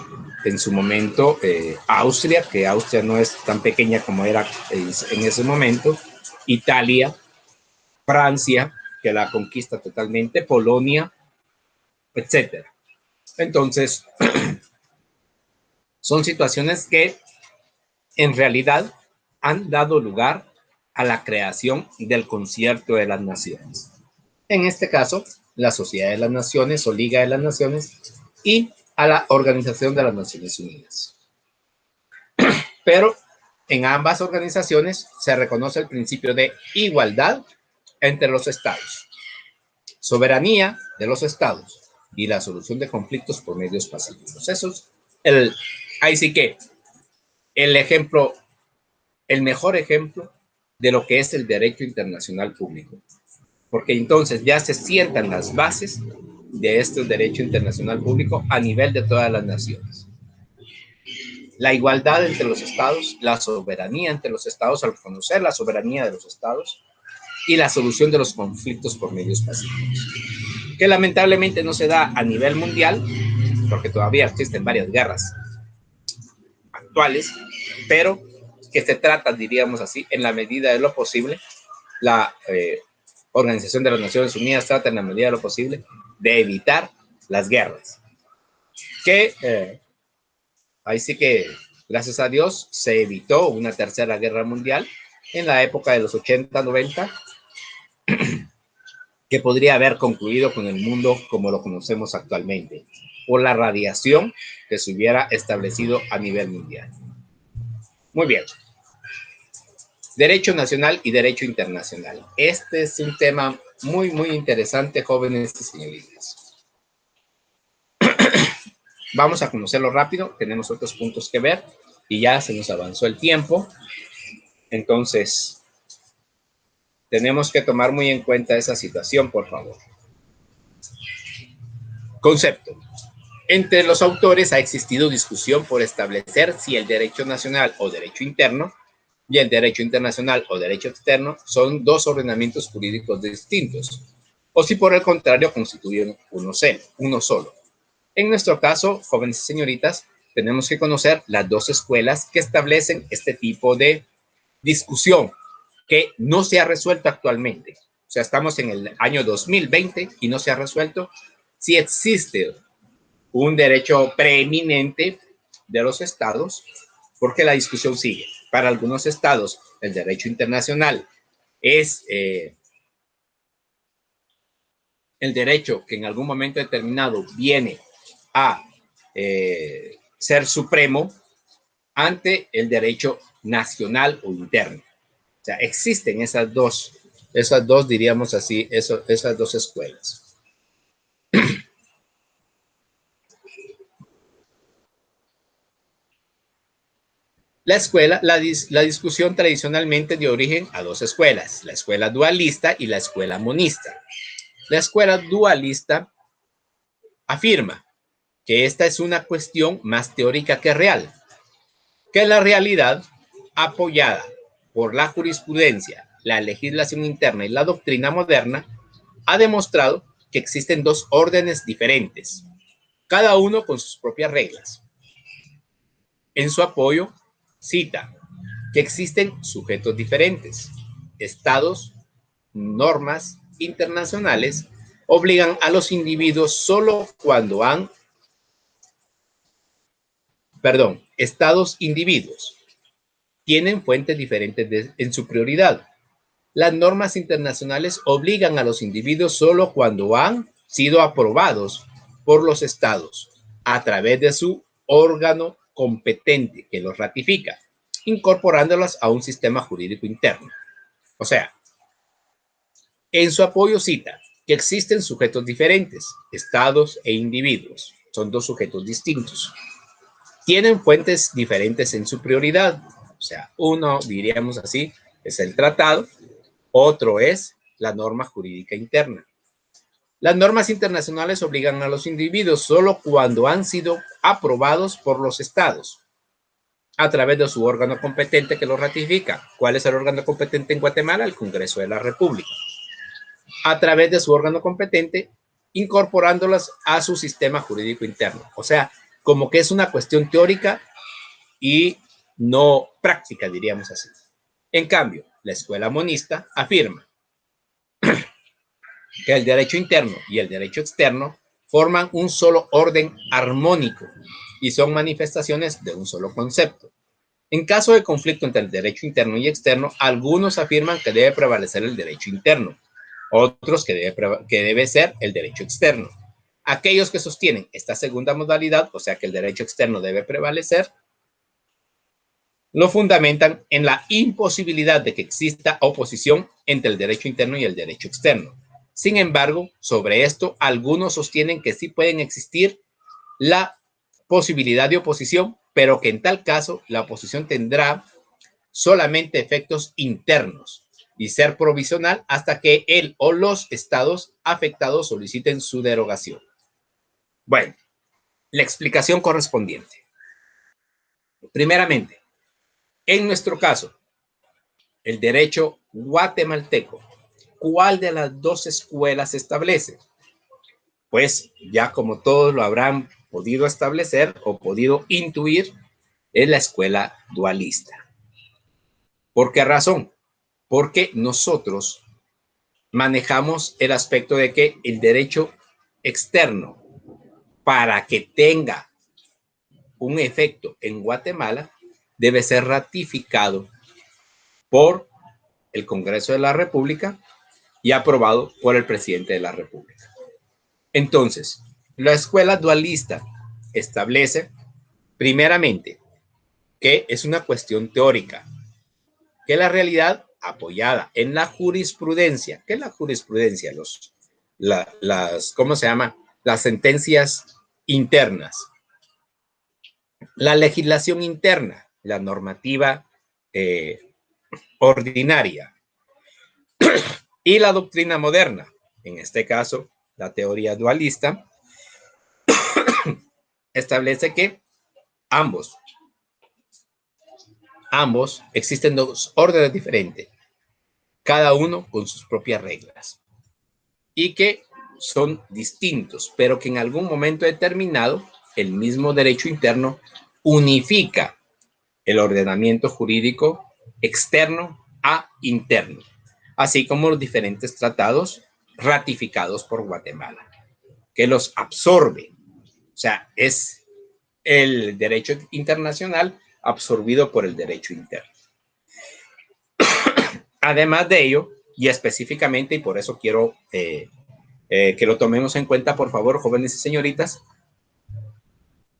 en su momento Austria, que Austria no es tan pequeña como era en ese momento, Italia, Francia, que la conquista totalmente, Polonia, etcétera. Entonces, son situaciones que en realidad han dado lugar a la creación del Concierto de las Naciones. En este caso, la Sociedad de las Naciones o Liga de las Naciones y a la Organización de las Naciones Unidas. Pero en ambas organizaciones se reconoce el principio de igualdad entre los estados, soberanía de los estados y la solución de conflictos por medios pacíficos. Eso es ahí sí que el ejemplo, el mejor ejemplo de lo que es el derecho internacional público. Porque entonces ya se sientan las bases de este derecho internacional público a nivel de todas las naciones. La igualdad entre los estados, la soberanía entre los estados, al reconocer la soberanía de los estados y la solución de los conflictos por medios pacíficos, que lamentablemente no se da a nivel mundial, porque todavía existen varias guerras actuales, pero que se trata, diríamos así, en la medida de lo posible, la Organización de las Naciones Unidas trata en la medida de lo posible de evitar las guerras. Que ahí sí que, gracias a Dios, se evitó una tercera guerra mundial en la época de los 80, 90, que podría haber concluido con el mundo como lo conocemos actualmente, por la radiación que se hubiera establecido a nivel mundial. Muy bien. Derecho nacional y derecho internacional. Este es un tema muy, muy interesante, jóvenes y señoritas. Vamos a conocerlo rápido, tenemos otros puntos que ver y ya se nos avanzó el tiempo. Entonces, tenemos que tomar muy en cuenta esa situación, por favor. Concepto. Entre los autores ha existido discusión por establecer si el derecho nacional o derecho interno y el derecho internacional o derecho externo son dos ordenamientos jurídicos distintos, o si por el contrario constituyen uno solo. En nuestro caso, jóvenes y señoritas, tenemos que conocer las dos escuelas que establecen este tipo de discusión que no se ha resuelto actualmente. O sea, estamos en el año 2020 y no se ha resuelto si existe un derecho preeminente de los estados, porque la discusión sigue. Para algunos estados, el derecho internacional es el derecho que en algún momento determinado viene a ser supremo ante el derecho nacional o interno. O sea, existen esas dos diríamos así, esas dos escuelas. La discusión tradicionalmente dio origen a dos escuelas, la escuela dualista y la escuela monista. La escuela dualista afirma que esta es una cuestión más teórica que real, que la realidad apoyada por la jurisprudencia, la legislación interna y la doctrina moderna ha demostrado que existen dos órdenes diferentes, cada uno con sus propias reglas. En su apoyo, cita que existen sujetos diferentes, estados, normas internacionales obligan a los individuos solo cuando estados individuos tienen fuentes diferentes en su prioridad. Las normas internacionales obligan a los individuos solo cuando han sido aprobados por los estados a través de su órgano competente que los ratifica. incorporándolas a un sistema jurídico interno. O sea, en su apoyo cita que existen sujetos diferentes, estados e individuos. Son dos sujetos distintos. Tienen fuentes diferentes en su prioridad. O sea, uno, diríamos así, es el tratado, otro es la norma jurídica interna. Las normas internacionales obligan a los individuos solo cuando han sido aprobados por los estados a través de su órgano competente que lo ratifica. ¿Cuál es el órgano competente en Guatemala? El Congreso de la República. A través de su órgano competente, incorporándolas a su sistema jurídico interno. O sea, como que es una cuestión teórica y no práctica, diríamos así. En cambio, la escuela monista afirma que el derecho interno y el derecho externo forman un solo orden armónico y son manifestaciones de un solo concepto. En caso de conflicto entre el derecho interno y externo, algunos afirman que debe prevalecer el derecho interno, otros que debe ser el derecho externo. Aquellos que sostienen esta segunda modalidad, o sea que el derecho externo debe prevalecer, lo fundamentan en la imposibilidad de que exista oposición entre el derecho interno y el derecho externo. Sin embargo, sobre esto, algunos sostienen que sí pueden existir la posibilidad de oposición, pero que en tal caso la oposición tendrá solamente efectos internos y ser provisional hasta que él o los estados afectados soliciten su derogación. Bueno, la explicación correspondiente. Primeramente, en nuestro caso, el derecho guatemalteco, ¿cuál de las dos escuelas se establece? Pues ya como todos lo habrán podido establecer o podido intuir, es la escuela dualista. ¿Por qué razón? Porque nosotros manejamos el aspecto de que el derecho externo, para que tenga un efecto en Guatemala, debe ser ratificado por el Congreso de la República y aprobado por el presidente de la República. Entonces, la escuela dualista establece, primeramente, que es una cuestión teórica, que la realidad apoyada en la jurisprudencia, ¿qué es la jurisprudencia? ¿Cómo se llama? Las sentencias internas, la legislación interna, la normativa ordinaria y la doctrina moderna, en este caso, la teoría dualista, establece que ambos existen dos órdenes diferentes, cada uno con sus propias reglas y que son distintos, pero que en algún momento determinado el mismo derecho interno unifica el ordenamiento jurídico externo a interno, así como los diferentes tratados ratificados por Guatemala, que los absorbe. O sea, es el derecho internacional absorbido por el derecho interno. Además de ello, y específicamente, y por eso quiero que lo tomemos en cuenta, por favor, jóvenes y señoritas,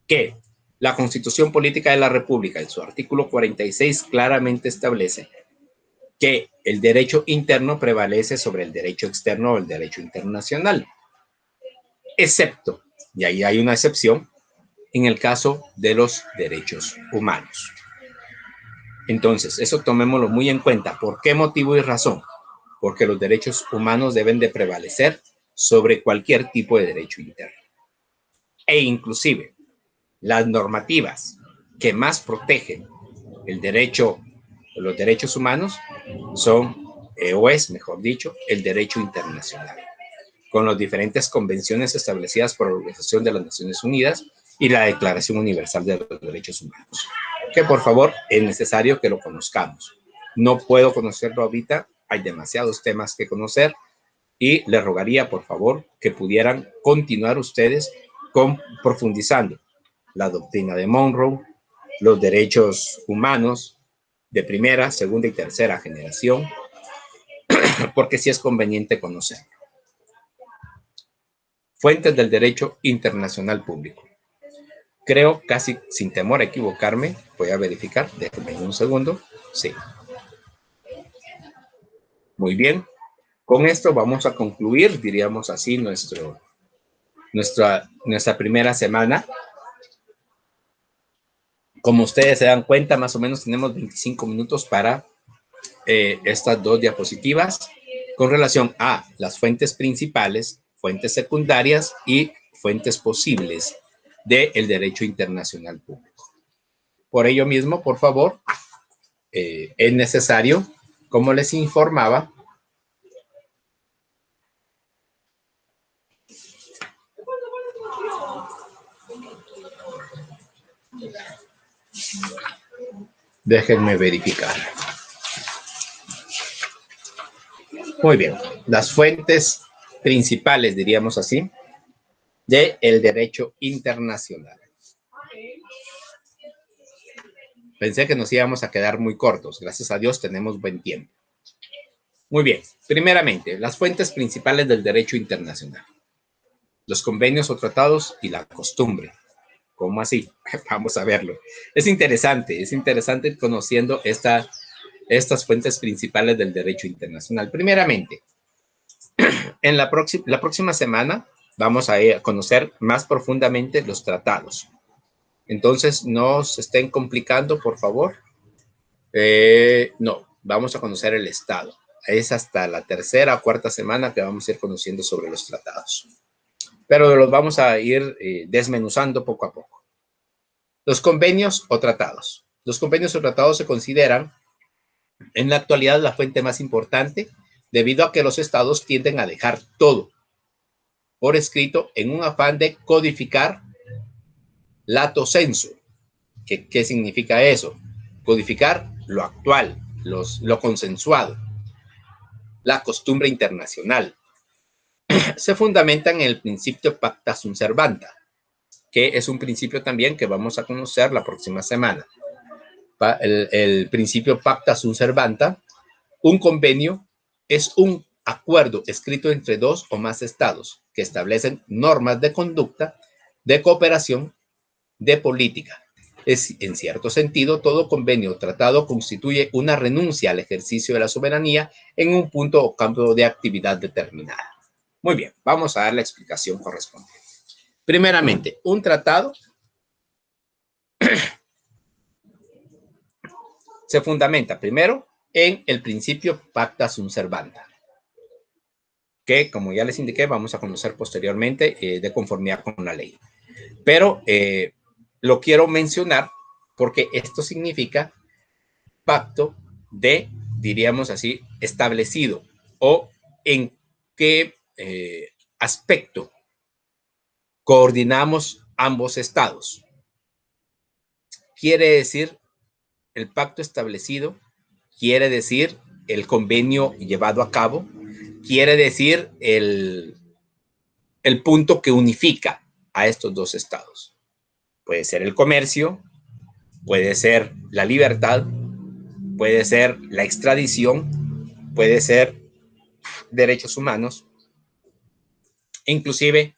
que la Constitución Política de la República, en su artículo 46, claramente establece que el derecho interno prevalece sobre el derecho externo o el derecho internacional, excepto, y ahí hay una excepción, en el caso de los derechos humanos. Entonces, eso tomémoslo muy en cuenta. ¿Por qué motivo y razón? Porque los derechos humanos deben de prevalecer sobre cualquier tipo de derecho interno. E inclusive, las normativas que más protegen el derecho, los derechos humanos son, o es, mejor dicho, el derecho internacional, con las diferentes convenciones establecidas por la Organización de las Naciones Unidas y la Declaración Universal de los Derechos Humanos, que por favor es necesario que lo conozcamos. No puedo conocerlo ahorita, hay demasiados temas que conocer y les rogaría por favor que pudieran continuar ustedes profundizando la doctrina de Monroe, los derechos humanos de primera, segunda y tercera generación, porque sí es conveniente conocerlo. Fuentes del derecho internacional público. Creo, casi sin temor a equivocarme, voy a verificar, déjenme un segundo. Sí. Muy bien. Con esto vamos a concluir, diríamos así, nuestra primera semana. Como ustedes se dan cuenta, más o menos tenemos 25 minutos para estas dos diapositivas con relación a las fuentes principales, fuentes secundarias y fuentes posibles del derecho internacional público. Por ello mismo, por favor, es necesario, como les informaba, déjenme verificar. Muy bien, las fuentes principales, diríamos así, del derecho internacional. Pensé que nos íbamos a quedar muy cortos. Gracias a Dios tenemos buen tiempo. Muy bien. Primeramente, las fuentes principales del derecho internacional. Los convenios o tratados y la costumbre. ¿Cómo así? Vamos a verlo. Es interesante ir conociendo estas fuentes principales del derecho internacional. Primeramente, en la próxima semana vamos a conocer más profundamente los tratados. Entonces, no se estén complicando, por favor. No, vamos a conocer el Estado. Es hasta la tercera o cuarta semana que vamos a ir conociendo sobre los tratados. Pero los vamos a ir desmenuzando poco a poco. Los convenios o tratados. Los convenios o tratados se consideran en la actualidad la fuente más importante debido a que los estados tienden a dejar todo por escrito en un afán de codificar lato sensu. ¿Qué significa eso? Codificar lo actual, lo consensuado, la costumbre internacional. Se fundamenta en el principio pacta sunt servanda, que es un principio también que vamos a conocer la próxima semana. El principio pacta sunt servanda, un convenio es un acuerdo escrito entre dos o más estados que establecen normas de conducta, de cooperación, de política. En cierto sentido, todo convenio o tratado constituye una renuncia al ejercicio de la soberanía en un punto o campo de actividad determinada. Muy bien, vamos a dar la explicación correspondiente. Primeramente, un tratado se fundamenta primero en el principio pacta sunt servanda, que, como ya les indiqué, vamos a conocer posteriormente de conformidad con la ley. Pero lo quiero mencionar porque esto significa pacto de, diríamos así, establecido o en qué aspecto coordinamos ambos estados. Quiere decir el pacto establecido, quiere decir el convenio llevado a cabo, quiere decir el punto que unifica a estos dos estados. Puede ser el comercio, puede ser la libertad, puede ser la extradición, puede ser derechos humanos, inclusive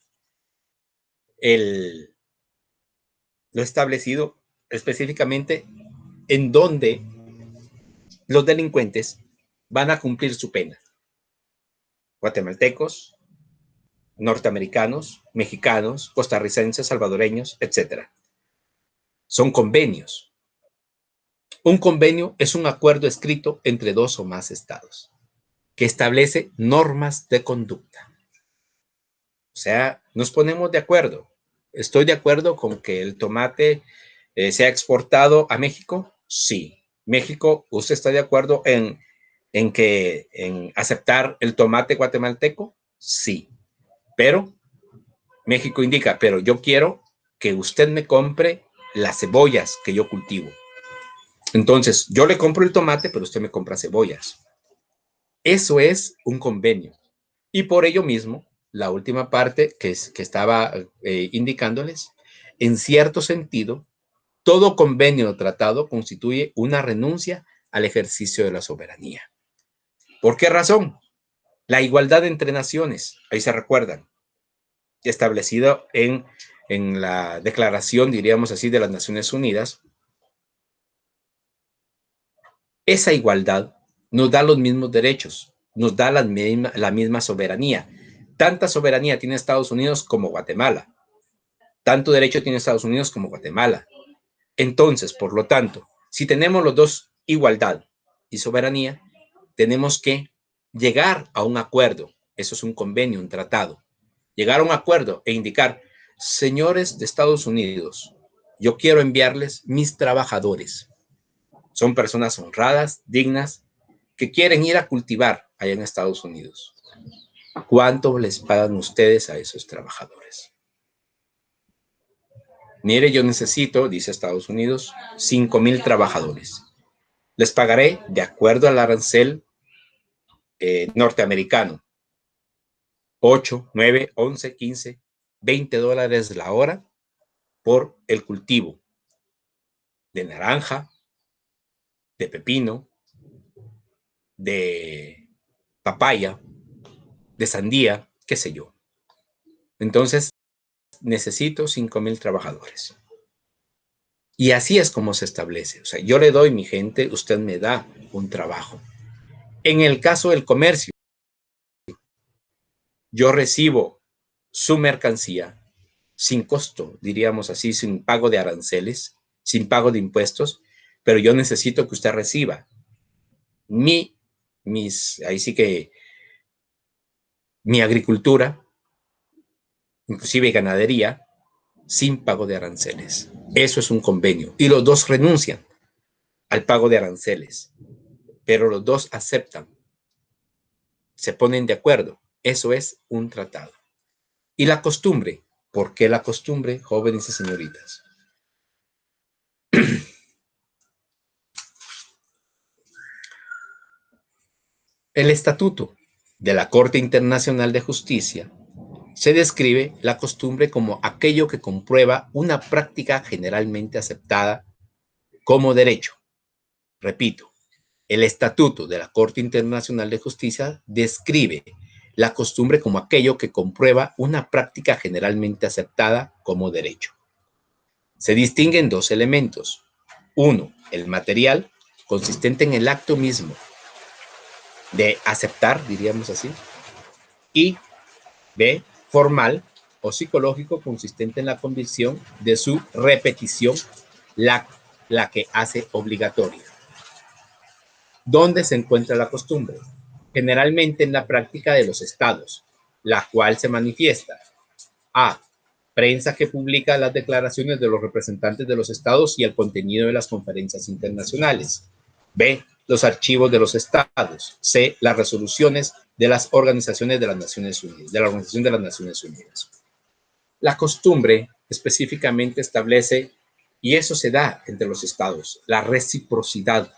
lo establecido específicamente en donde los delincuentes van a cumplir su pena. Guatemaltecos, norteamericanos, mexicanos, costarricenses, salvadoreños, etc. Son convenios. Un convenio es un acuerdo escrito entre dos o más estados que establece normas de conducta. O sea, nos ponemos de acuerdo. ¿Estoy de acuerdo con que el tomate sea exportado a México? Sí. México, ¿usted está de acuerdo en aceptar el tomate guatemalteco? Sí. Pero México indica, pero yo quiero que usted me compre las cebollas que yo cultivo. Entonces, yo le compro el tomate, pero usted me compra cebollas. Eso es un convenio. Y por ello mismo, la última parte que estaba indicándoles, en cierto sentido, todo convenio o tratado constituye una renuncia al ejercicio de la soberanía. ¿Por qué razón? La igualdad entre naciones, ahí se recuerdan, establecido en en la declaración, diríamos así, de las Naciones Unidas, esa igualdad nos da los mismos derechos, nos da la misma soberanía. Tanta soberanía tiene Estados Unidos como Guatemala. Tanto derecho tiene Estados Unidos como Guatemala. Entonces, por lo tanto, si tenemos los dos igualdad y soberanía, tenemos que llegar a un acuerdo. Eso es un convenio, un tratado. Llegar a un acuerdo e indicar, señores de Estados Unidos, yo quiero enviarles mis trabajadores. Son personas honradas, dignas, que quieren ir a cultivar allá en Estados Unidos. ¿Cuánto les pagan ustedes a esos trabajadores? Mire, yo necesito, dice Estados Unidos, 5,000 trabajadores. Les pagaré de acuerdo al arancel norteamericano. 8, 9, 11, 15, $20 la hora por el cultivo de naranja, de pepino, de papaya, de sandía, qué sé yo. Entonces, necesito 5,000 trabajadores. Y así es como se establece. O sea, yo le doy mi gente, usted me da un trabajo. En el caso del comercio, yo recibo su mercancía sin costo, diríamos así, sin pago de aranceles, sin pago de impuestos, pero yo necesito que usted reciba ahí sí que mi agricultura, inclusive ganadería, sin pago de aranceles. Eso es un convenio. Y los dos renuncian al pago de aranceles, pero los dos aceptan, se ponen de acuerdo. Eso es un tratado. Y la costumbre. ¿Por qué la costumbre, jóvenes y señoritas? El Estatuto de la Corte Internacional de Justicia se describe la costumbre como aquello que comprueba una práctica generalmente aceptada como derecho. Repito, el Estatuto de la Corte Internacional de Justicia describe la costumbre como aquello que comprueba una práctica generalmente aceptada como derecho. Se distinguen dos elementos. Uno, el material, consistente en el acto mismo de aceptar, diríamos así, y B, formal o psicológico, consistente en la convicción de su repetición, la que hace obligatoria. ¿Dónde se encuentra la costumbre? Generalmente en la práctica de los estados, la cual se manifiesta a. Prensa que publica las declaraciones de los representantes de los estados y el contenido de las conferencias internacionales. B. Los archivos de los estados. C. Las resoluciones de las organizaciones de las Naciones Unidas, de la Organización de las Naciones Unidas. La costumbre específicamente establece, y eso se da entre los estados, la reciprocidad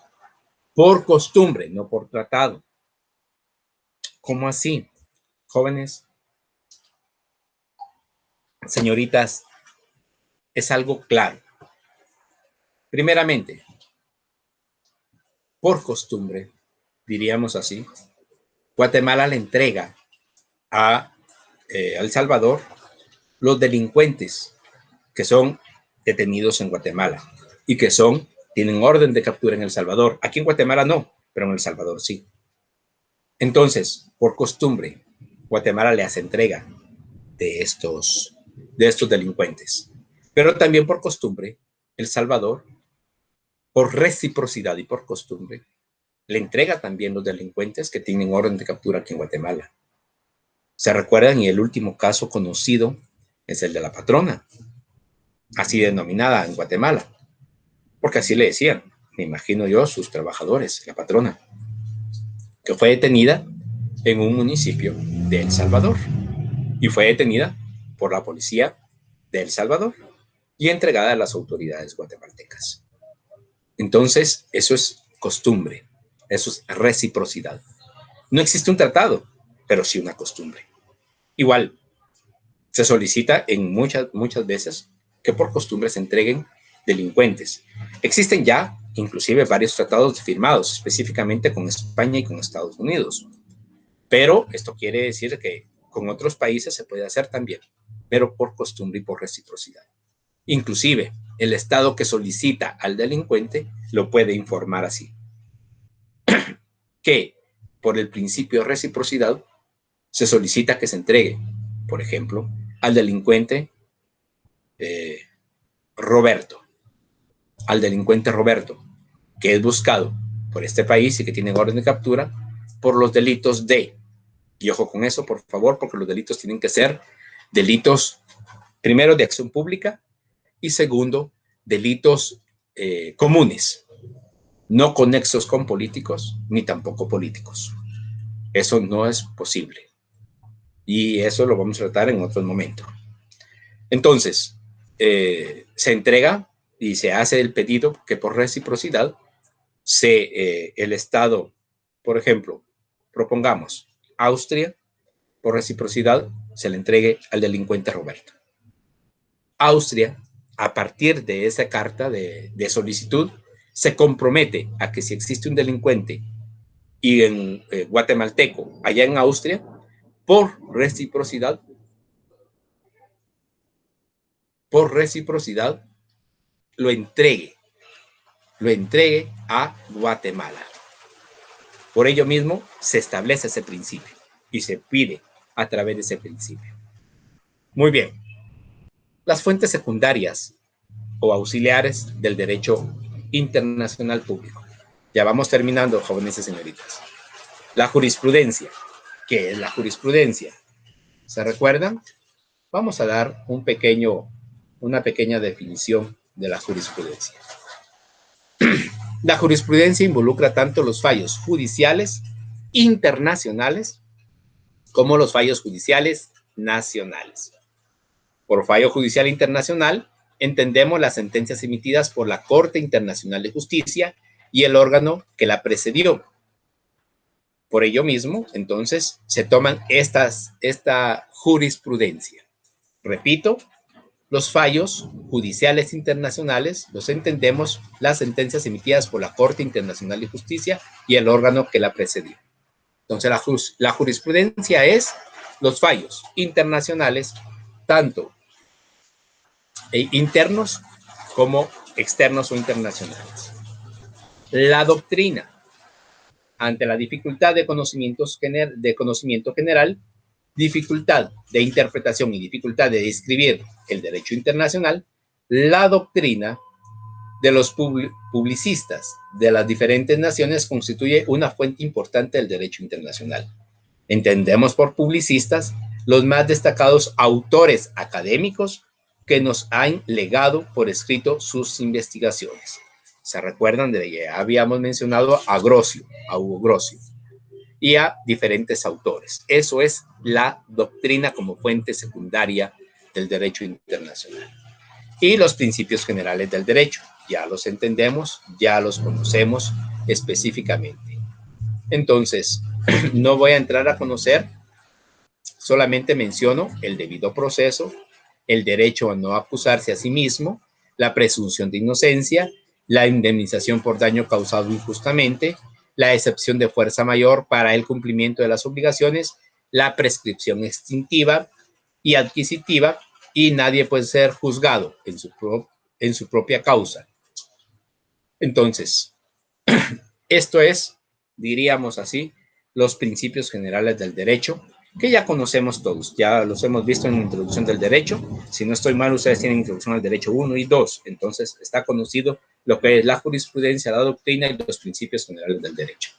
por costumbre, no por tratado. ¿Cómo así? Jóvenes, señoritas, es algo claro. Primeramente, por costumbre, diríamos así, Guatemala le entrega a El Salvador los delincuentes que son detenidos en Guatemala y que tienen orden de captura en El Salvador. Aquí en Guatemala no, pero en El Salvador sí. Entonces, por costumbre, Guatemala le hace entrega de estos delincuentes. Pero también por costumbre, El Salvador, por reciprocidad y por costumbre, le entrega también los delincuentes que tienen orden de captura aquí en Guatemala. ¿Se recuerdan? Y el último caso conocido es el de la patrona, así denominada en Guatemala, porque así le decían, me imagino yo, sus trabajadores, la patrona, que fue detenida en un municipio de El Salvador y fue detenida por la policía de El Salvador y entregada a las autoridades guatemaltecas. Entonces, eso es costumbre, eso es reciprocidad. No existe un tratado, pero sí una costumbre. Igual, se solicita en muchas veces que por costumbre se entreguen delincuentes. Existen ya, inclusive, varios tratados firmados, específicamente con España y con Estados Unidos. Pero esto quiere decir que con otros países se puede hacer también. pero por costumbre y por reciprocidad. Inclusive, el Estado que solicita al delincuente lo puede informar así, que por el principio de reciprocidad se solicita que se entregue, por ejemplo, al delincuente Roberto, que es buscado por este país y que tiene orden de captura por los delitos de, y ojo con eso, por favor, porque los delitos tienen que ser delitos, primero, de acción pública y segundo, delitos comunes, no conexos con políticos ni tampoco políticos. Eso no es posible. Y eso lo vamos a tratar en otro momento. Entonces, se entrega y se hace el pedido que por reciprocidad el Estado, por ejemplo, propongamos Austria, por reciprocidad se le entregue al delincuente Roberto. Austria, a partir de esa carta de solicitud, se compromete a que si existe un delincuente y en guatemalteco allá en Austria, por reciprocidad, lo entregue a Guatemala. Por ello mismo se establece ese principio y se pide a través de ese principio. Muy bien. Las fuentes secundarias o auxiliares del derecho internacional público. Ya vamos terminando, jóvenes y señoritas. La jurisprudencia. ¿Qué es la jurisprudencia? ¿Se recuerdan? Vamos a dar una pequeña definición de la jurisprudencia. La jurisprudencia involucra tanto los fallos judiciales internacionales como los fallos judiciales nacionales. Por fallo judicial internacional entendemos las sentencias emitidas por la Corte Internacional de Justicia y el órgano que la precedió. Por ello mismo, entonces, se toman esta jurisprudencia. Repito, los fallos judiciales internacionales los entendemos las sentencias emitidas por la Corte Internacional de Justicia y el órgano que la precedió. Entonces, la jurisprudencia es los fallos internacionales, tanto internos como externos o internacionales. La doctrina, ante la dificultad de conocimiento general, dificultad de interpretación y dificultad de describir el derecho internacional, la doctrina de los publicistas de las diferentes naciones constituye una fuente importante del derecho internacional. Entendemos por publicistas los más destacados autores académicos que nos han legado por escrito sus investigaciones. ¿Se recuerdan de que habíamos mencionado a Hugo Grocio y a diferentes autores? Eso es la doctrina como fuente secundaria del derecho internacional. Y los principios generales del derecho, ya los entendemos, ya los conocemos específicamente. Entonces, no voy a entrar a conocer, solamente menciono el debido proceso, el derecho a no acusarse a sí mismo, la presunción de inocencia, la indemnización por daño causado injustamente, la excepción de fuerza mayor para el cumplimiento de las obligaciones, la prescripción extintiva y adquisitiva, y nadie puede ser juzgado en su propia causa. Entonces, esto es, diríamos así, los principios generales del derecho, que ya conocemos todos, ya los hemos visto en la introducción del derecho. Si no estoy mal, ustedes tienen introducción al derecho 1 y 2, entonces está conocido lo que es la jurisprudencia, la doctrina y los principios generales del derecho.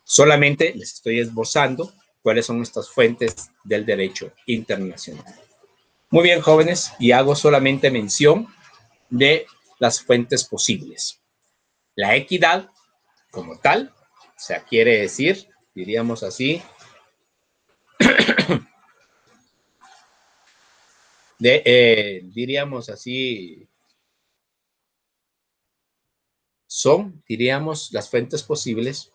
Solamente les estoy esbozando cuáles son estas fuentes del derecho internacional. Muy bien, jóvenes, y hago solamente mención de las fuentes posibles. La equidad, como tal, o sea, quiere decir, diríamos así, diríamos así, son, diríamos, las fuentes posibles.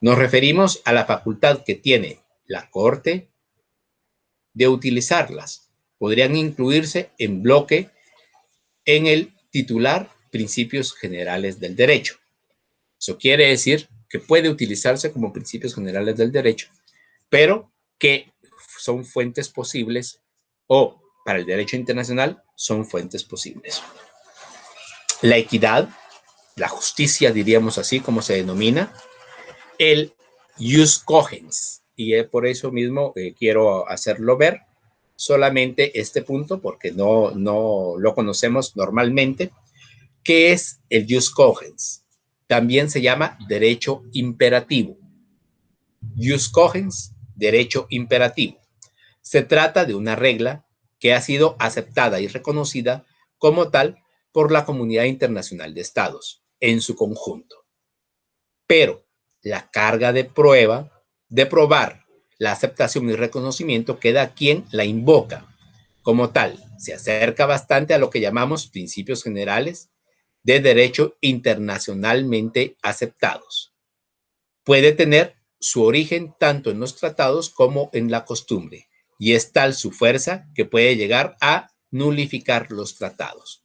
Nos referimos a la facultad que tiene la Corte de utilizarlas. Podrían incluirse en bloque en el titular Principios Generales del Derecho. Eso quiere decir que puede utilizarse como principios generales del derecho, pero que son fuentes posibles o para el derecho internacional son fuentes posibles. La equidad, la justicia, diríamos así como se denomina, el jus cogens, y por eso mismo quiero hacerlo ver solamente este punto porque no lo conocemos normalmente. ¿Qué es el jus cogens? También se llama derecho imperativo. Jus cogens, derecho imperativo. Se trata de una regla que ha sido aceptada y reconocida como tal por la comunidad internacional de estados en su conjunto. Pero la carga de prueba, de probar la aceptación y reconocimiento, queda a quien la invoca. Como tal, se acerca bastante a lo que llamamos principios generales de derecho internacionalmente aceptados. Puede tener su origen tanto en los tratados como en la costumbre, y es tal su fuerza que puede llegar a nulificar los tratados.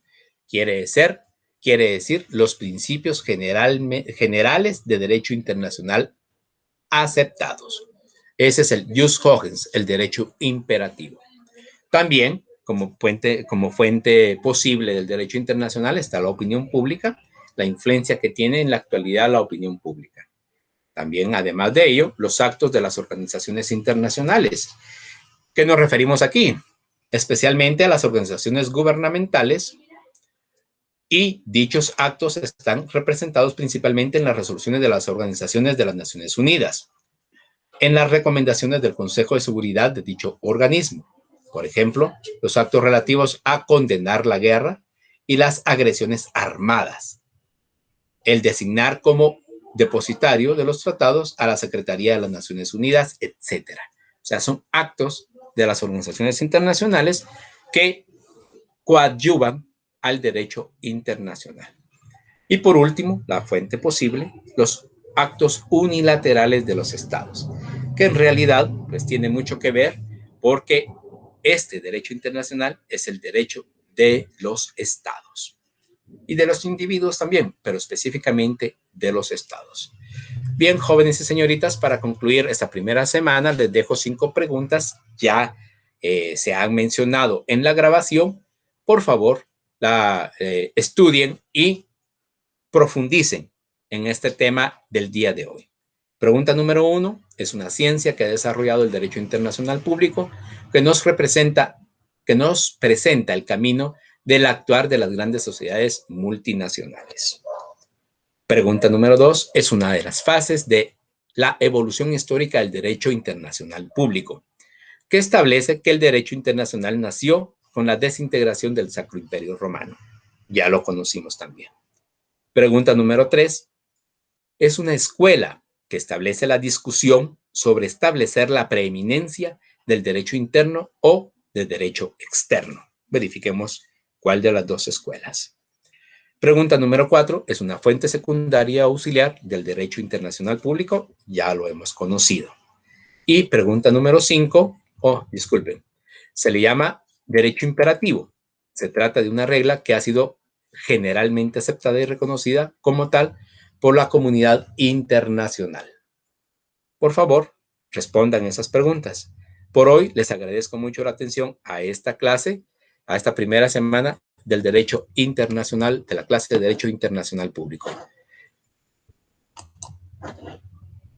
Quiere decir los principios generales de derecho internacional aceptados. Ese es el jus cogens, el derecho imperativo. También, como fuente posible del derecho internacional, está la opinión pública, la influencia que tiene en la actualidad la opinión pública. También, además de ello, los actos de las organizaciones internacionales. ¿Qué nos referimos aquí? Especialmente a las organizaciones gubernamentales, y dichos actos están representados principalmente en las resoluciones de las organizaciones de las Naciones Unidas, en las recomendaciones del Consejo de Seguridad de dicho organismo. Por ejemplo, los actos relativos a condenar la guerra y las agresiones armadas. El designar como depositario de los tratados a la Secretaría de las Naciones Unidas, etc. O sea, son actos de las organizaciones internacionales que coadyuvan al derecho internacional. Y por último, la fuente posible, los actos unilaterales de los estados, que en realidad pues tiene mucho que ver porque este derecho internacional es el derecho de los estados y de los individuos también, pero específicamente de los estados. Bien, jóvenes y señoritas, para concluir esta primera semana les dejo 5 preguntas, ya se han mencionado en la grabación. Por favor, la estudien y profundicen en este tema del día de hoy. Pregunta número 1, es una ciencia que ha desarrollado el derecho internacional público que nos presenta el camino del actuar de las grandes sociedades multinacionales. Pregunta número 2, es una de las fases de la evolución histórica del derecho internacional público, que establece que el derecho internacional nació con la desintegración del Sacro Imperio Romano. Ya lo conocimos también. Pregunta número 3, es una escuela que establece la discusión sobre establecer la preeminencia del derecho interno o del derecho externo. Verifiquemos cuál de las dos escuelas. Pregunta número 4, es una fuente secundaria auxiliar del derecho internacional público, ya lo hemos conocido. Y pregunta número 5, disculpen, se le llama derecho imperativo. Se trata de una regla que ha sido generalmente aceptada y reconocida como tal por la comunidad internacional. Por favor, respondan esas preguntas. Por hoy les agradezco mucho la atención a esta clase, a esta primera semana del Derecho Internacional, de la clase de Derecho Internacional Público.